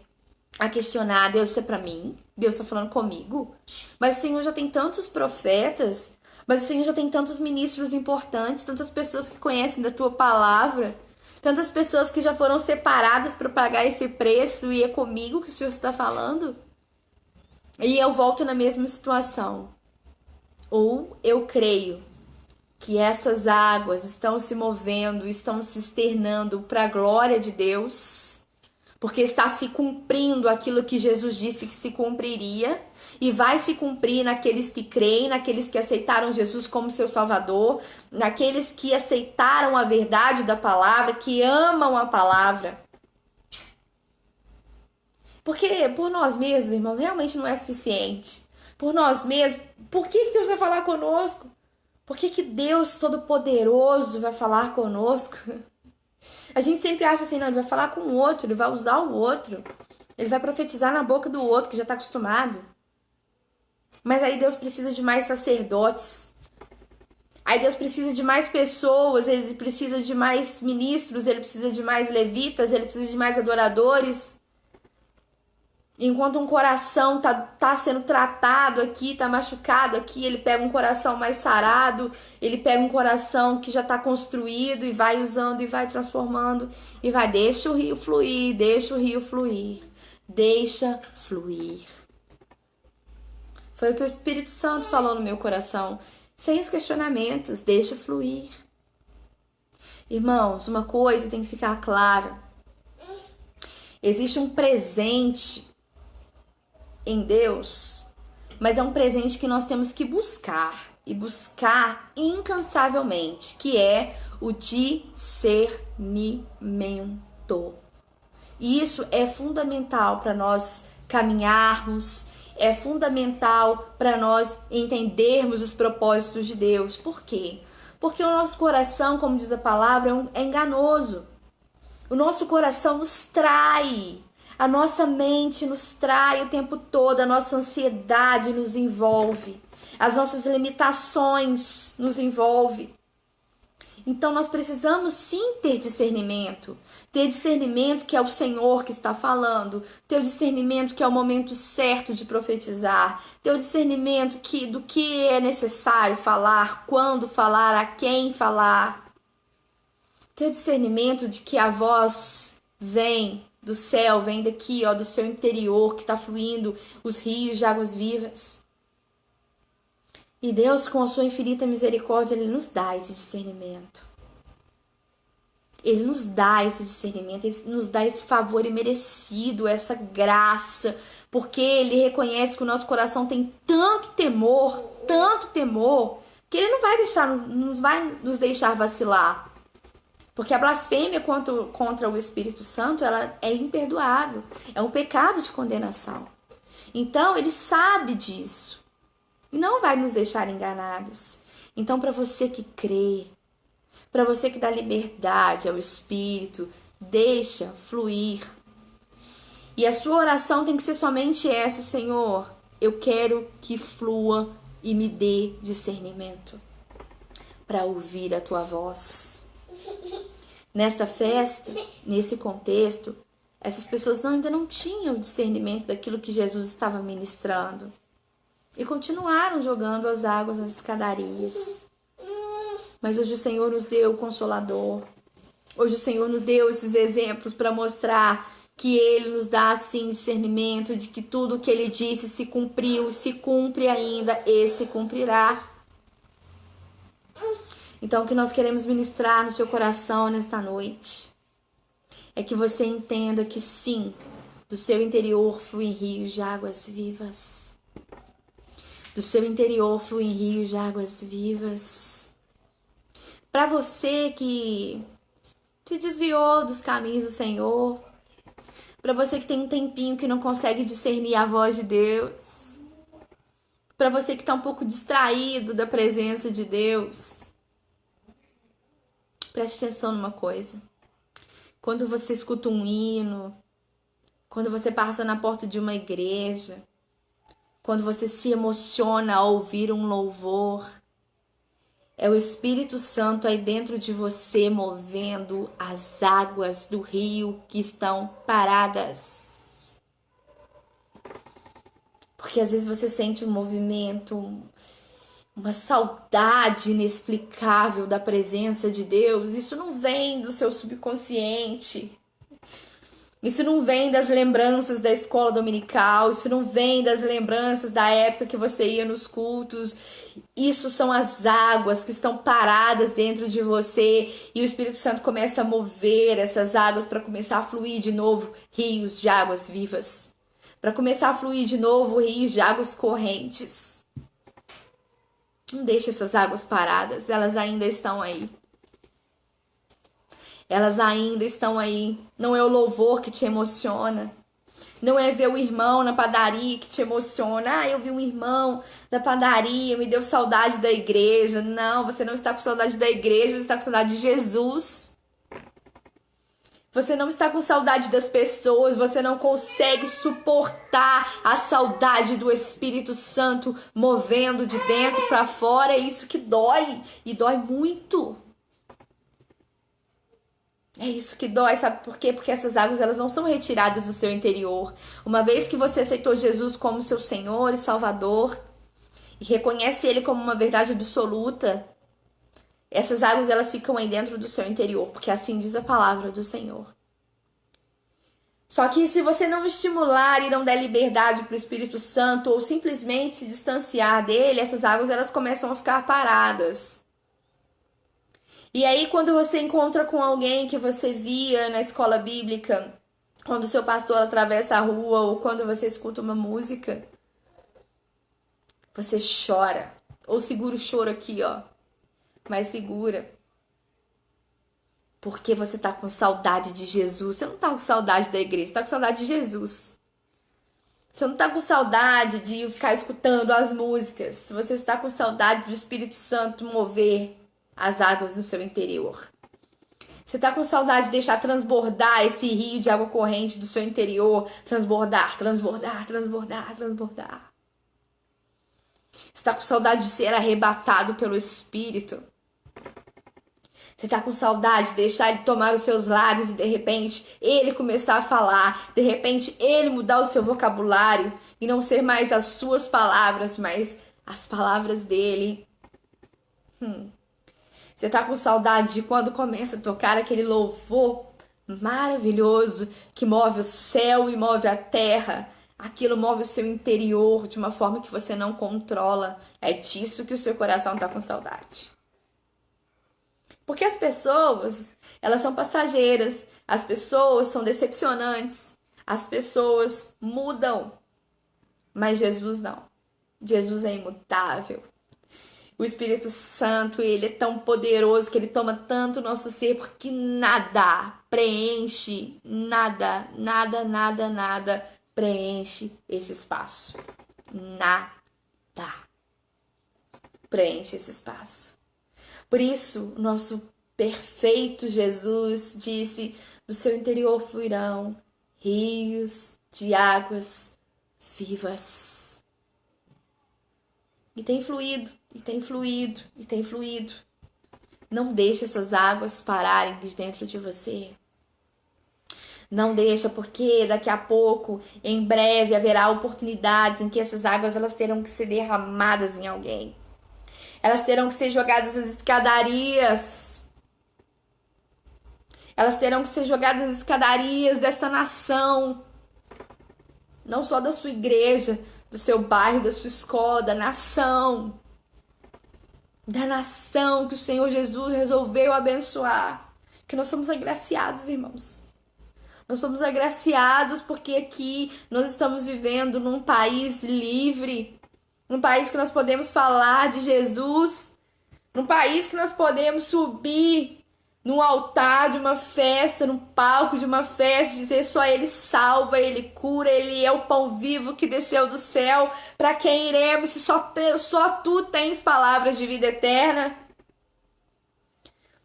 Speaker 1: a questionar, Deus, isso é pra mim? Deus tá falando comigo? Mas o Senhor já tem tantos profetas, mas o Senhor já tem tantos ministros importantes, tantas pessoas que conhecem da tua palavra, tantas pessoas que já foram separadas para pagar esse preço, e é comigo que o Senhor está falando? E eu volto na mesma situação. Ou eu creio que essas águas estão se movendo, estão se externando para a glória de Deus, porque está se cumprindo aquilo que Jesus disse que se cumpriria, e vai se cumprir naqueles que creem, naqueles que aceitaram Jesus como seu Salvador, naqueles que aceitaram a verdade da palavra, que amam a palavra. Porque por nós mesmos, irmãos, realmente não é suficiente. Por nós mesmos, por que Deus vai falar conosco? Por que Deus Todo-Poderoso vai falar conosco? A gente sempre acha assim, não, ele vai falar com o outro, ele vai usar o outro, ele vai profetizar na boca do outro, que já está acostumado. Mas aí Deus precisa de mais sacerdotes. Aí Deus precisa de mais pessoas, ele precisa de mais ministros, ele precisa de mais levitas, ele precisa de mais adoradores. Enquanto um coração tá sendo tratado aqui, tá machucado aqui, ele pega um coração mais sarado, ele pega um coração que já tá construído e vai usando e vai transformando e vai, deixa o rio fluir, deixa o rio fluir, deixa fluir. Foi o que o Espírito Santo falou no meu coração, sem os questionamentos, deixa fluir. Irmãos, uma coisa tem que ficar clara. Existe um presente em Deus, mas é um presente que nós temos que buscar e buscar incansavelmente, que é o discernimento. E isso é fundamental para nós caminharmos, é fundamental para nós entendermos os propósitos de Deus. Por quê? Porque o nosso coração, como diz a palavra, é enganoso. O nosso coração nos trai. A nossa mente nos trai o tempo todo, a nossa ansiedade nos envolve, as nossas limitações nos envolvem. Então nós precisamos sim ter discernimento que é o Senhor que está falando, ter o discernimento que é o momento certo de profetizar, ter o discernimento do que é necessário falar, quando falar, a quem falar, ter o discernimento de que a voz vem do céu, vem daqui, ó, do seu interior, que está fluindo os rios de águas vivas. E Deus, com a sua infinita misericórdia, Ele nos dá esse discernimento. Ele nos dá esse discernimento, Ele nos dá esse favor imerecido, essa graça, porque Ele reconhece que o nosso coração tem tanto temor, que Ele não vai nos deixar vacilar. Porque a blasfêmia contra o Espírito Santo, ela é imperdoável. É um pecado de condenação. Então, Ele sabe disso. E não vai nos deixar enganados. Então, para você que crê, para você que dá liberdade ao Espírito, deixa fluir. E a sua oração tem que ser somente essa: Senhor, eu quero que flua e me dê discernimento para ouvir a tua voz. Nesta festa, nesse contexto, essas pessoas ainda não tinham discernimento daquilo que Jesus estava ministrando. E continuaram jogando as águas nas escadarias. Mas hoje o Senhor nos deu o Consolador. Hoje o Senhor nos deu esses exemplos para mostrar que Ele nos dá, sim, discernimento de que tudo o que Ele disse se cumpriu, se cumpre ainda e se cumprirá. Então, o que nós queremos ministrar no seu coração nesta noite é que você entenda que sim, do seu interior fluem rios de águas vivas. Do seu interior fluem rios de águas vivas. Para você que se desviou dos caminhos do Senhor, para você que tem um tempinho que não consegue discernir a voz de Deus, para você que está um pouco distraído da presença de Deus, preste atenção numa coisa. Quando você escuta um hino, quando você passa na porta de uma igreja, quando você se emociona ao ouvir um louvor, é o Espírito Santo aí dentro de você movendo as águas do rio que estão paradas. Porque às vezes você sente um movimento, uma saudade inexplicável da presença de Deus. Isso não vem do seu subconsciente. Isso não vem das lembranças da escola dominical. Isso não vem das lembranças da época que você ia nos cultos. Isso são as águas que estão paradas dentro de você. E o Espírito Santo começa a mover essas águas para começar a fluir de novo rios de águas vivas. Para começar a fluir de novo rios de águas correntes. Não deixe essas águas paradas, elas ainda estão aí. Elas ainda estão aí. Não é o louvor que te emociona. Não é ver o irmão na padaria que te emociona. Ah, eu vi um irmão da padaria, me deu saudade da igreja. Não, você não está com saudade da igreja, você está com saudade de Jesus. Você não está com saudade das pessoas, você não consegue suportar a saudade do Espírito Santo movendo de dentro para fora. É isso que dói, e dói muito. É isso que dói, sabe por quê? Porque essas águas, elas não são retiradas do seu interior. Uma vez que você aceitou Jesus como seu Senhor e Salvador e reconhece Ele como uma verdade absoluta, essas águas, elas ficam aí dentro do seu interior, porque assim diz a palavra do Senhor. Só que se você não estimular e não der liberdade para o Espírito Santo ou simplesmente se distanciar dele, essas águas, elas começam a ficar paradas. E aí, quando você encontra com alguém que você via na escola bíblica, quando o seu pastor atravessa a rua ou quando você escuta uma música, você chora. Ou segura o choro aqui, ó. Mas segura. Porque você tá com saudade de Jesus. Você não tá com saudade da igreja, você tá com saudade de Jesus. Você não tá com saudade de ficar escutando as músicas. Você está com saudade do Espírito Santo mover as águas no seu interior. Você tá com saudade de deixar transbordar esse rio de água corrente do seu interior. Transbordar, transbordar, transbordar, transbordar. Você tá com saudade de ser arrebatado pelo Espírito. Você tá com saudade de deixar ele tomar os seus lábios e de repente ele começar a falar. De repente ele mudar o seu vocabulário e não ser mais as suas palavras, mas as palavras dele. Você tá com saudade de quando começa a tocar aquele louvor maravilhoso que move o céu e move a terra. Aquilo move o seu interior de uma forma que você não controla. É disso que o seu coração tá com saudade. Porque as pessoas, elas são passageiras. As pessoas são decepcionantes. As pessoas mudam. Mas Jesus não. Jesus é imutável. O Espírito Santo, ele é tão poderoso que ele toma tanto o nosso ser, porque nada preenche, nada preenche esse espaço. Nada preenche esse espaço. Por isso, o nosso perfeito Jesus disse, do seu interior fluirão rios de águas vivas. E tem fluído, e tem fluído, e tem fluído. Não deixe essas águas pararem de dentro de você. Não deixa, porque daqui a pouco, em breve, haverá oportunidades em que essas águas elas terão que ser derramadas em alguém. Elas terão que ser jogadas nas escadarias. Elas terão que ser jogadas nas escadarias dessa nação. Não só da sua igreja, do seu bairro, da sua escola, da nação. Da nação que o Senhor Jesus resolveu abençoar. Que nós somos agraciados, irmãos. Nós somos agraciados porque aqui nós estamos vivendo num país livre. Num país que nós podemos falar de Jesus. Num país que nós podemos subir num altar de uma festa, num palco de uma festa, dizer só Ele salva, Ele cura, Ele é o pão vivo que desceu do céu. Para quem iremos se só Tu tens palavras de vida eterna?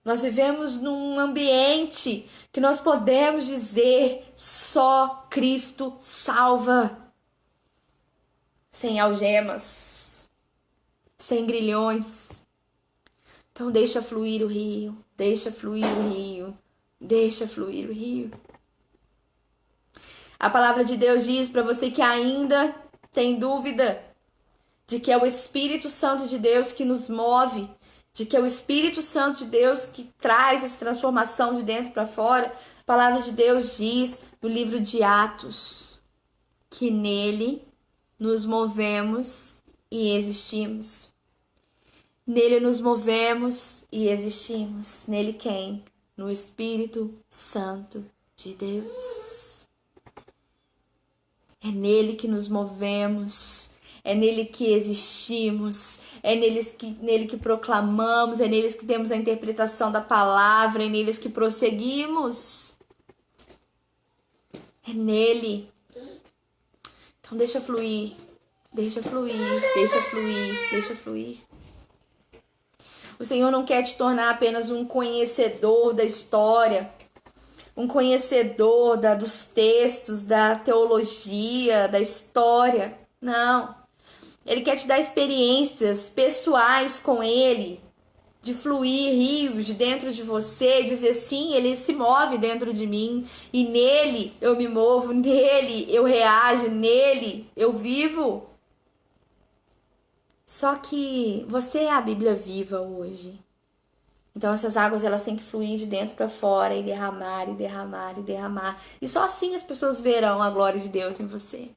Speaker 1: Nós vivemos num ambiente que nós podemos dizer só Cristo salva. Sem algemas, sem grilhões. Então deixa fluir o rio, deixa fluir o rio, deixa fluir o rio. A palavra de Deus diz para você que ainda tem dúvida de que é o Espírito Santo de Deus que nos move, de que é o Espírito Santo de Deus que traz essa transformação de dentro para fora. A palavra de Deus diz no livro de Atos que nele nos movemos e existimos. Nele nos movemos e existimos. Nele quem? No Espírito Santo de Deus. É nele que nos movemos. É nele que existimos. É nele que proclamamos. É nele que temos a interpretação da palavra. É nele que prosseguimos. É nele. Então deixa fluir. Deixa fluir. Deixa fluir. Deixa fluir. O Senhor não quer te tornar apenas um conhecedor da história, um conhecedor dos textos, da teologia, da história. Não. Ele quer te dar experiências pessoais com Ele, de fluir rios dentro de você, dizer sim, ele se move dentro de mim e nele eu me movo, nele eu reajo, nele eu vivo. Só que você é a Bíblia viva hoje. Então essas águas elas têm que fluir de dentro para fora e derramar e derramar e derramar. E só assim as pessoas verão a glória de Deus em você.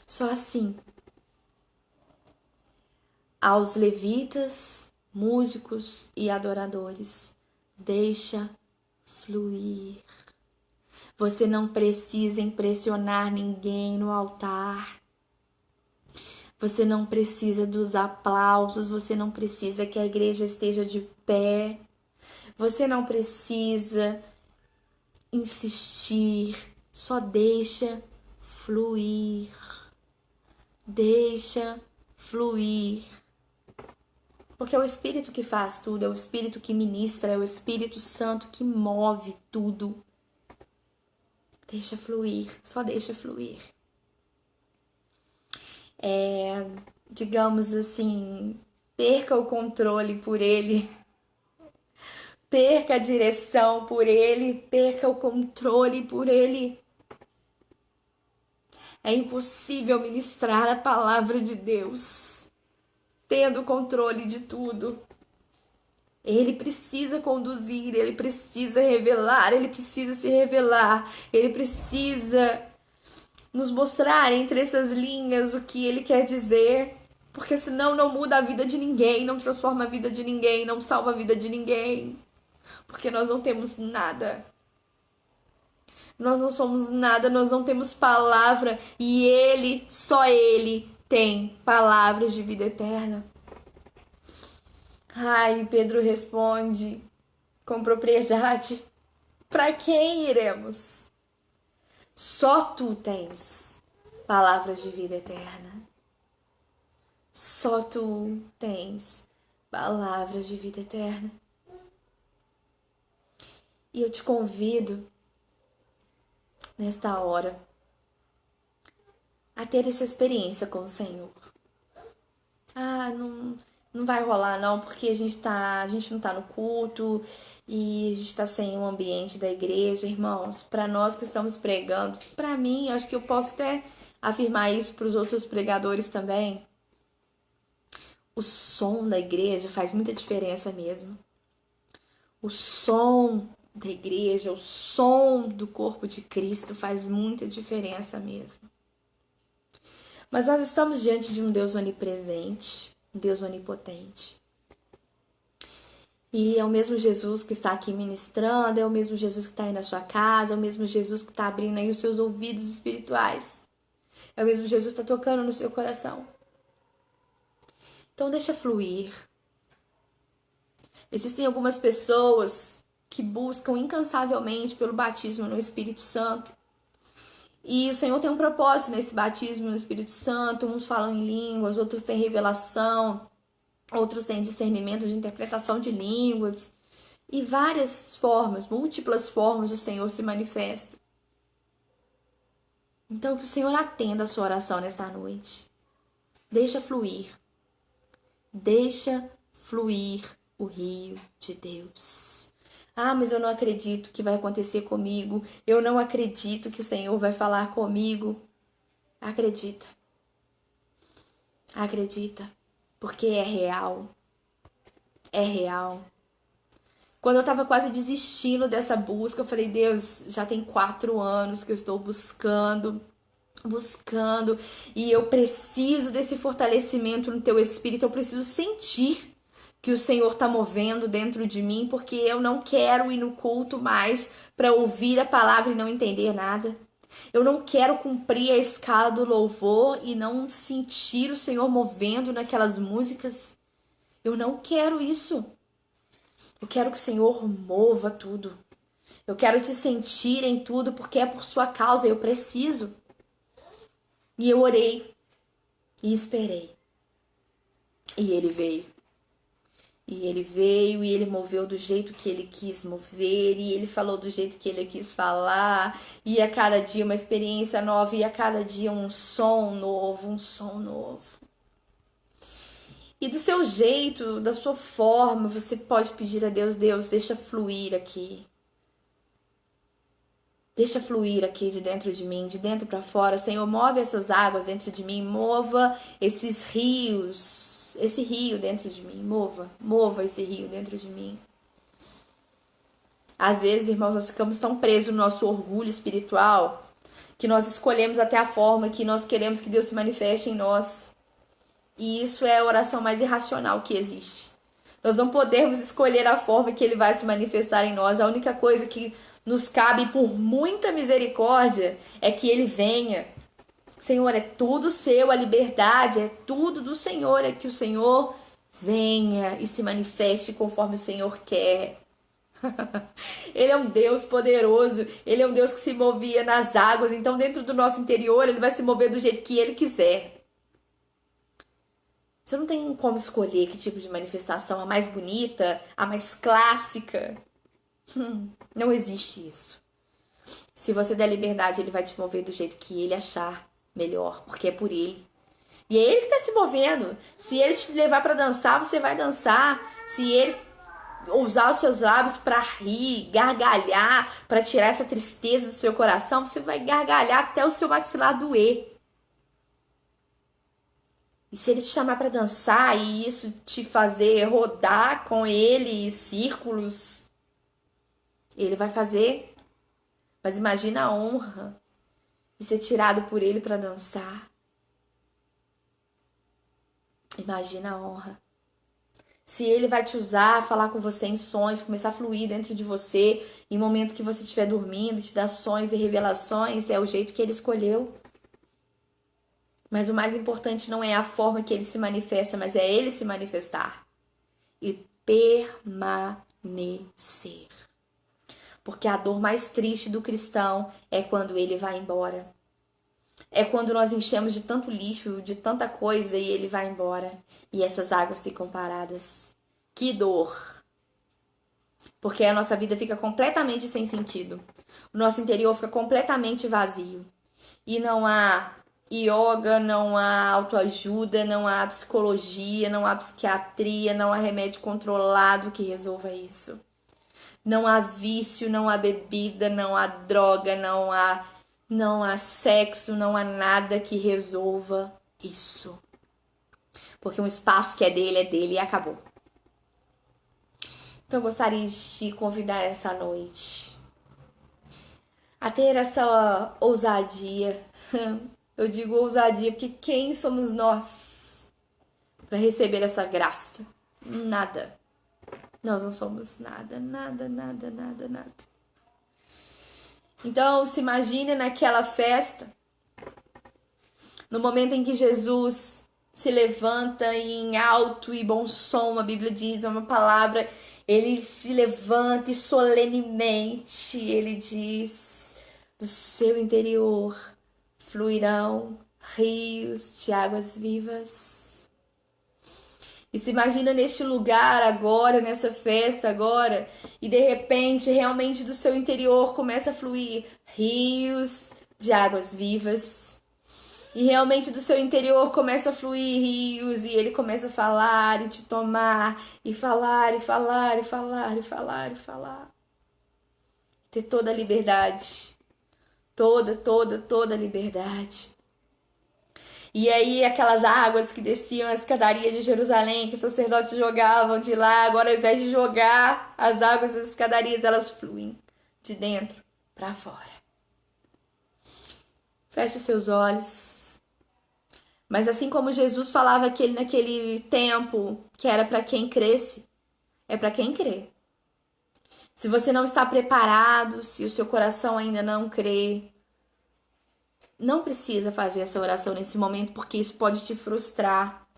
Speaker 1: Só assim. Aos levitas, músicos e adoradores, deixa fluir. Você não precisa impressionar ninguém no altar. Você não precisa dos aplausos, você não precisa que a igreja esteja de pé. Você não precisa insistir, só deixa fluir. Deixa fluir. Porque é o Espírito que faz tudo, é o Espírito que ministra, é o Espírito Santo que move tudo. Deixa fluir, só deixa fluir. Digamos assim, perca o controle por ele. Perca a direção por ele, perca o controle por ele. É impossível ministrar a palavra de Deus tendo controle de tudo. Ele precisa conduzir, ele precisa revelar, ele precisa se revelar, ele precisa nos mostrar entre essas linhas o que ele quer dizer, porque senão não muda a vida de ninguém, não transforma a vida de ninguém, não salva a vida de ninguém, porque nós não temos nada. Nós não somos nada, nós não temos palavra e ele, só ele, tem palavras de vida eterna. Ai, Pedro responde com propriedade: para quem iremos? Só tu tens palavras de vida eterna. Só tu tens palavras de vida eterna. E eu te convido nesta hora a ter essa experiência com o Senhor. Não vai rolar não, porque a gente não tá no culto e a gente tá sem o ambiente da igreja, irmãos. Para nós que estamos pregando, para mim, acho que eu posso até afirmar isso para os outros pregadores também. O som da igreja faz muita diferença mesmo. O som da igreja, o som do corpo de Cristo faz muita diferença mesmo. Mas nós estamos diante de um Deus onipresente, um Deus onipotente. E é o mesmo Jesus que está aqui ministrando, é o mesmo Jesus que está aí na sua casa, é o mesmo Jesus que está abrindo aí os seus ouvidos espirituais. É o mesmo Jesus que está tocando no seu coração. Então deixa fluir. Existem algumas pessoas que buscam incansavelmente pelo batismo no Espírito Santo. E o Senhor tem um propósito nesse batismo no Espírito Santo. Uns falam em línguas, outros têm revelação, outros têm discernimento de interpretação de línguas. E várias formas, múltiplas formas o Senhor se manifesta. Então que o Senhor atenda a sua oração nesta noite. Deixa fluir. Deixa fluir o rio de Deus. Ah, mas eu não acredito que vai acontecer comigo. Eu não acredito que o Senhor vai falar comigo. Acredita. Acredita. Porque é real. É real. Quando eu tava quase desistindo dessa busca, eu falei, Deus, já tem 4 anos que eu estou buscando, e eu preciso desse fortalecimento no teu espírito, eu preciso sentir que o Senhor tá movendo dentro de mim, porque eu não quero ir no culto mais para ouvir a palavra e não entender nada. Eu não quero cumprir a escala do louvor e não sentir o Senhor movendo naquelas músicas. Eu não quero isso. Eu quero que o Senhor mova tudo. Eu quero te sentir em tudo, porque é por sua causa, eu preciso. E eu orei e esperei. E ele veio. E ele veio e ele moveu do jeito que ele quis mover. E ele falou do jeito que ele quis falar. E a cada dia uma experiência nova. E a cada dia um som novo, um som novo. E do seu jeito, da sua forma, você pode pedir a Deus, Deus, deixa fluir aqui. Deixa fluir aqui de dentro de mim, de dentro para fora. Senhor, move essas águas dentro de mim, mova esses rios, esse rio dentro de mim, mova esse rio dentro de mim. Às vezes, irmãos, nós ficamos tão presos no nosso orgulho espiritual que nós escolhemos até a forma que nós queremos que Deus se manifeste em nós. E isso é a oração mais irracional que existe. Nós não podemos escolher a forma que Ele vai se manifestar em nós. A única coisa que nos cabe, por muita misericórdia, é que Ele venha. Senhor, é tudo seu, a liberdade é tudo do Senhor. É que o Senhor venha e se manifeste conforme o Senhor quer. Ele é um Deus poderoso, Ele é um Deus que se movia nas águas, então dentro do nosso interior Ele vai se mover do jeito que Ele quiser. Você não tem como escolher que tipo de manifestação, a mais bonita, a mais clássica. Não existe isso. Se você der liberdade, Ele vai te mover do jeito que Ele achar melhor, porque é por Ele. E é Ele que está se movendo. Se Ele te levar para dançar, você vai dançar. Se Ele usar os seus lábios para rir, gargalhar, para tirar essa tristeza do seu coração, você vai gargalhar até o seu maxilar doer. E se Ele te chamar para dançar e isso te fazer rodar com Ele círculos, Ele vai fazer. Mas imagina a honra de ser tirado por Ele para dançar. Imagina a honra. Se Ele vai te usar, falar com você em sonhos, começar a fluir dentro de você, em momento que você estiver dormindo, te dar sonhos e revelações, é o jeito que Ele escolheu. Mas o mais importante não é a forma que Ele se manifesta, mas é Ele se manifestar e permanecer. Porque a dor mais triste do cristão é quando ele vai embora. É quando nós enchemos de tanto lixo, de tanta coisa e Ele vai embora. E essas águas ficam paradas. Que dor! Porque a nossa vida fica completamente sem sentido. O nosso interior fica completamente vazio. E não há yoga, não há autoajuda, não há psicologia, não há psiquiatria, não há remédio controlado que resolva isso. Não há vício, não há bebida, não há droga, não há sexo, não há nada que resolva isso. Porque um espaço que é dele e acabou. Então eu gostaria de te convidar essa noite a ter essa ousadia. Eu digo ousadia porque quem somos nós para receber essa graça? Nada. Nós não somos nada. Então, se imagine naquela festa, no momento em que Jesus se levanta em alto e bom som, a Bíblia diz, é uma palavra, Ele se levanta e solenemente Ele diz, do seu interior fluirão rios de águas vivas. E se imagina neste lugar agora, nessa festa agora, e de repente, realmente do seu interior começa a fluir rios de águas vivas. E realmente do seu interior começa a fluir rios e Ele começa a falar e te tomar, e falar, e falar, e falar, e falar, e falar. Ter toda a liberdade. Toda a liberdade. E aí aquelas águas que desciam a escadaria de Jerusalém, que os sacerdotes jogavam de lá, agora ao invés de jogar as águas das escadarias, elas fluem de dentro para fora. Feche os seus olhos. Mas assim como Jesus falava naquele tempo que era para quem cresce, é para quem crê. Se você não está preparado, se o seu coração ainda não crê, não precisa fazer essa oração nesse momento, porque isso pode te frustrar.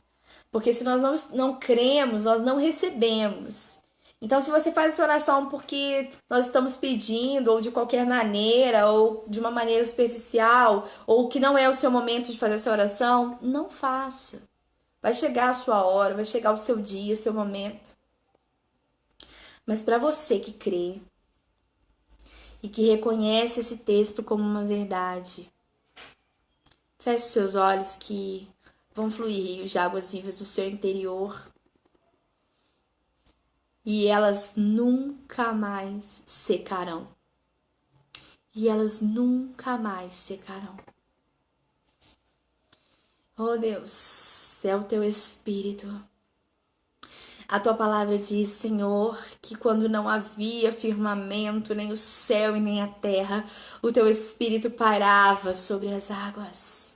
Speaker 1: Porque se nós não cremos, nós não recebemos. Então, se você faz essa oração porque nós estamos pedindo, ou de qualquer maneira, ou de uma maneira superficial, ou que não é o seu momento de fazer essa oração, não faça. Vai chegar a sua hora, vai chegar o seu dia, o seu momento. Mas para você que crê e que reconhece esse texto como uma verdade, feche seus olhos que Vão fluir rios de águas vivas do seu interior. E elas nunca mais secarão. E elas nunca mais secarão. Oh Deus, é o teu Espírito. A tua palavra diz, Senhor, que quando não havia firmamento, nem o céu e nem a terra, o teu Espírito pairava sobre as águas.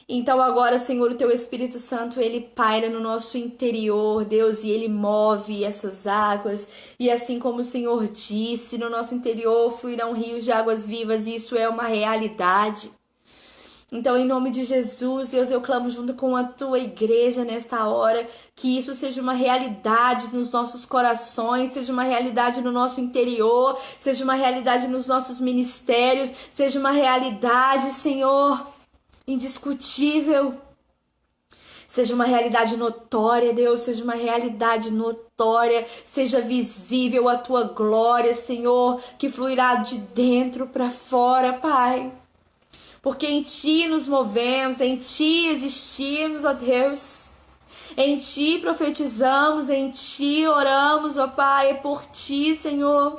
Speaker 1: Então agora, Senhor, o teu Espírito Santo, ele paira no nosso interior, Deus, e ele move essas águas. E assim como o Senhor disse, no nosso interior fluirão rios de águas vivas, e isso é uma realidade. Então, em nome de Jesus, Deus, eu clamo junto com a tua igreja nesta hora, que isso seja uma realidade nos nossos corações, seja uma realidade no nosso interior, seja uma realidade nos nossos ministérios, seja uma realidade, Senhor, indiscutível. Seja uma realidade notória, Deus, seja uma realidade notória, seja visível a tua glória, Senhor, que fluirá de dentro para fora, Pai. Porque em Ti nos movemos, em Ti existimos, ó Deus. Em Ti profetizamos, em Ti oramos, ó Pai, é por Ti, Senhor.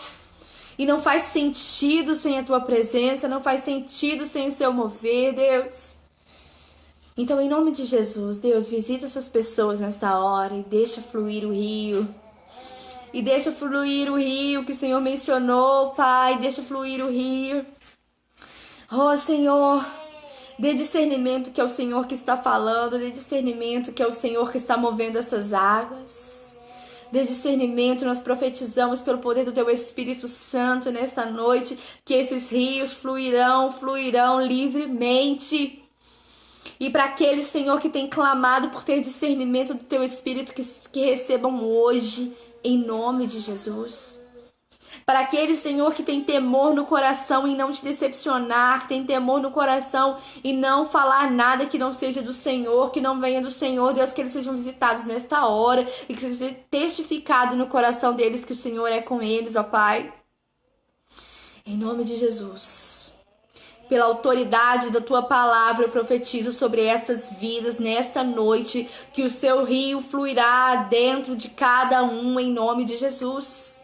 Speaker 1: E não faz sentido sem a Tua presença, não faz sentido sem o Seu mover, Deus. Então, em nome de Jesus, Deus, visita essas pessoas nesta hora e deixa fluir o rio. E deixa fluir o rio que o Senhor mencionou, Pai, deixa fluir o rio. Oh, Senhor, dê discernimento que é o Senhor que está falando, dê discernimento que é o Senhor que está movendo essas águas. Dê discernimento, nós profetizamos pelo poder do Teu Espírito Santo nesta noite, que esses rios fluirão livremente. E para aqueles, Senhor, que tem clamado por ter discernimento do Teu Espírito, que recebam hoje, em nome de Jesus. Para aqueles, Senhor, que tem temor no coração em não te decepcionar, que tem temor no coração em não falar nada que não seja do Senhor, que não venha do Senhor, Deus, que eles sejam visitados nesta hora e que seja testificado no coração deles que o Senhor é com eles, ó Pai. Em nome de Jesus. Pela autoridade da Tua palavra, eu profetizo sobre estas vidas nesta noite, que o Seu rio fluirá dentro de cada um, em nome de Jesus.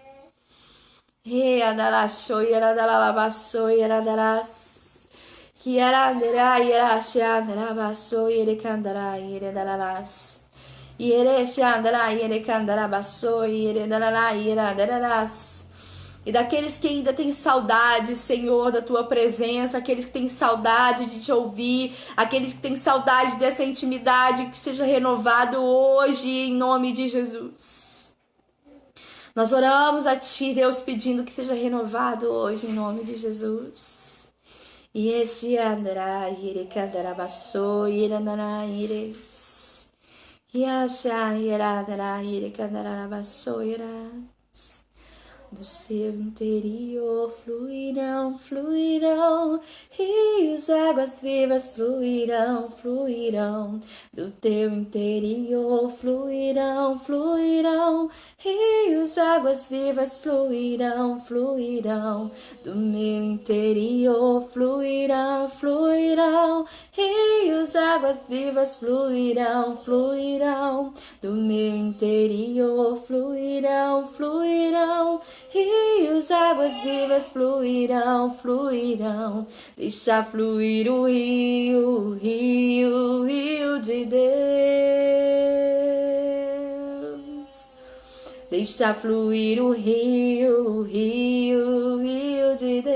Speaker 1: E daqueles que ainda têm saudade, Senhor, da Tua presença, aqueles que têm saudade de Te ouvir, aqueles que têm saudade dessa intimidade, que seja renovado hoje, em nome de Jesus. Nós oramos a Ti, Deus, pedindo que seja renovado hoje, em nome de Jesus. E este andará, ire candará, baçou, ire andará, ires. E achar, irá, andará, ire candará, baçou, irás. Do seu interior fluirão, fluirão, rios, águas vivas fluirão, fluirão. Do teu interior fluirão, fluirão, rios, águas vivas fluirão, fluirão. Do meu interior fluirão, fluirão, rios, águas vivas fluirão, fluirão. Do meu interior fluirão, fluirão, rios, águas vivas fluirão, fluirão. Deixa fluir o rio, rio, rio de Deus. Deixa fluir o rio, rio, rio de Deus.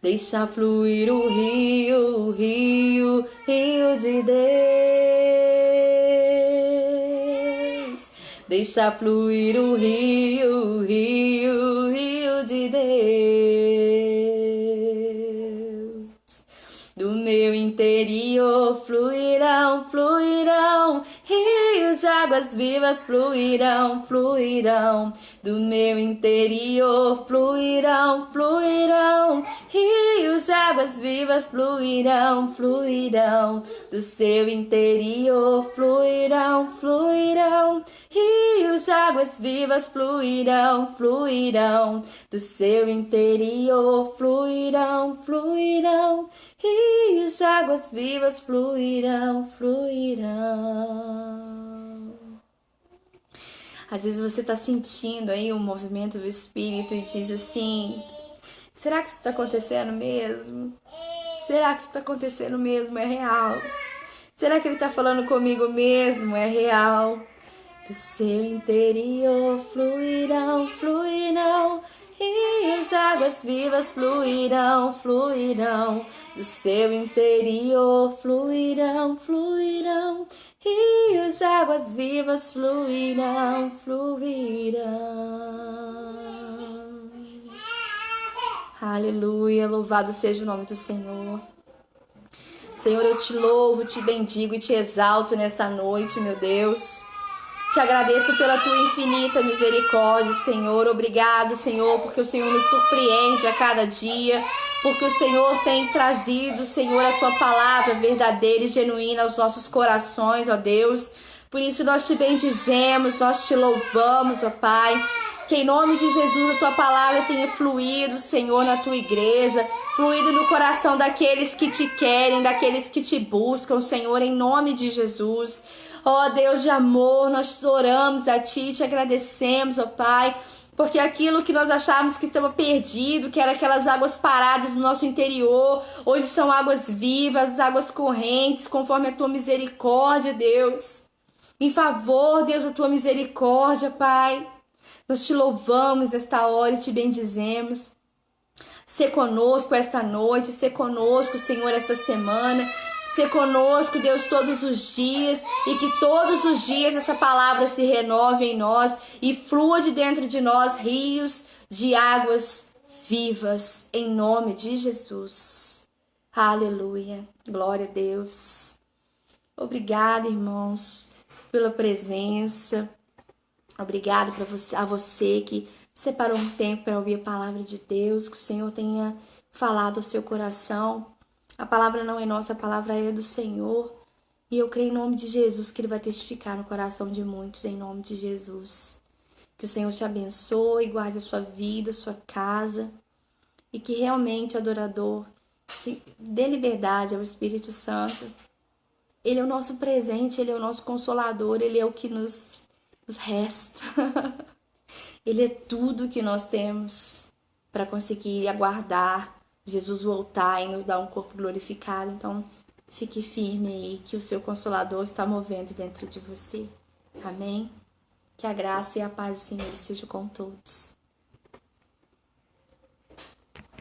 Speaker 1: Deixa fluir o rio, rio, rio de Deus. Deixa fluir o rio, rio, rio de Deus. Do meu interior fluirão, fluirão, rios de águas vivas fluirão, fluirão. Do meu interior fluirão, fluirão, rios Rios de águas vivas fluirão, fluirão, do seu interior fluirão, fluirão. Rios de águas vivas fluirão, fluirão, do seu interior fluirão, fluirão. Rios de águas vivas fluirão, fluirão. Às vezes você está sentindo aí um movimento do Espírito e diz assim: será que isso está acontecendo mesmo? Será que isso está acontecendo mesmo? É real? Será que Ele está falando comigo mesmo? É real? Do seu interior fluirão, fluirão. Rios de águas vivas fluirão, fluirão. Do seu interior fluirão, fluirão. Rios de águas vivas fluirão, fluirão. Aleluia, louvado seja o nome do Senhor. Senhor, eu te louvo, te bendigo e te exalto nesta noite, meu Deus. Te agradeço pela tua infinita misericórdia, Senhor. Obrigado, Senhor, porque o Senhor nos surpreende a cada dia, porque o Senhor tem trazido, Senhor, a tua palavra verdadeira e genuína aos nossos corações, ó Deus. Por isso nós te bendizemos, nós te louvamos, ó Pai. Que em nome de Jesus a tua palavra tenha fluído, Senhor, na tua igreja, fluído no coração daqueles que te querem, daqueles que te buscam, Senhor, em nome de Jesus. Ó Deus de amor, nós oramos a Ti, te agradecemos, ó Pai, porque aquilo que nós achávamos que estava perdido, que eram aquelas águas paradas no nosso interior, hoje são águas vivas, águas correntes, conforme a Tua misericórdia, Deus. Em favor, Deus, da Tua misericórdia, Pai. Nós te louvamos esta hora e te bendizemos. Sê conosco esta noite, sê conosco, Senhor, esta semana. Sê conosco, Deus, todos os dias, e que todos os dias essa palavra se renove em nós e flua de dentro de nós rios de águas vivas, em nome de Jesus. Aleluia, glória a Deus. Obrigada, irmãos, pela presença. Obrigada a você que separou um tempo para ouvir a palavra de Deus, que o Senhor tenha falado ao seu coração. A palavra não é nossa, a palavra é do Senhor. E eu creio em nome de Jesus que Ele vai testificar no coração de muitos, em nome de Jesus. Que o Senhor te abençoe, guarde a sua vida, a sua casa. E que realmente, adorador, dê liberdade ao Espírito Santo. Ele é o nosso presente, Ele é o nosso consolador, Ele é o que nos resta. Ele é tudo que nós temos para conseguir aguardar Jesus voltar e nos dar um corpo glorificado. Então, fique firme aí, que o seu Consolador está movendo dentro de você. Amém? Que a graça e a paz do Senhor estejam com todos.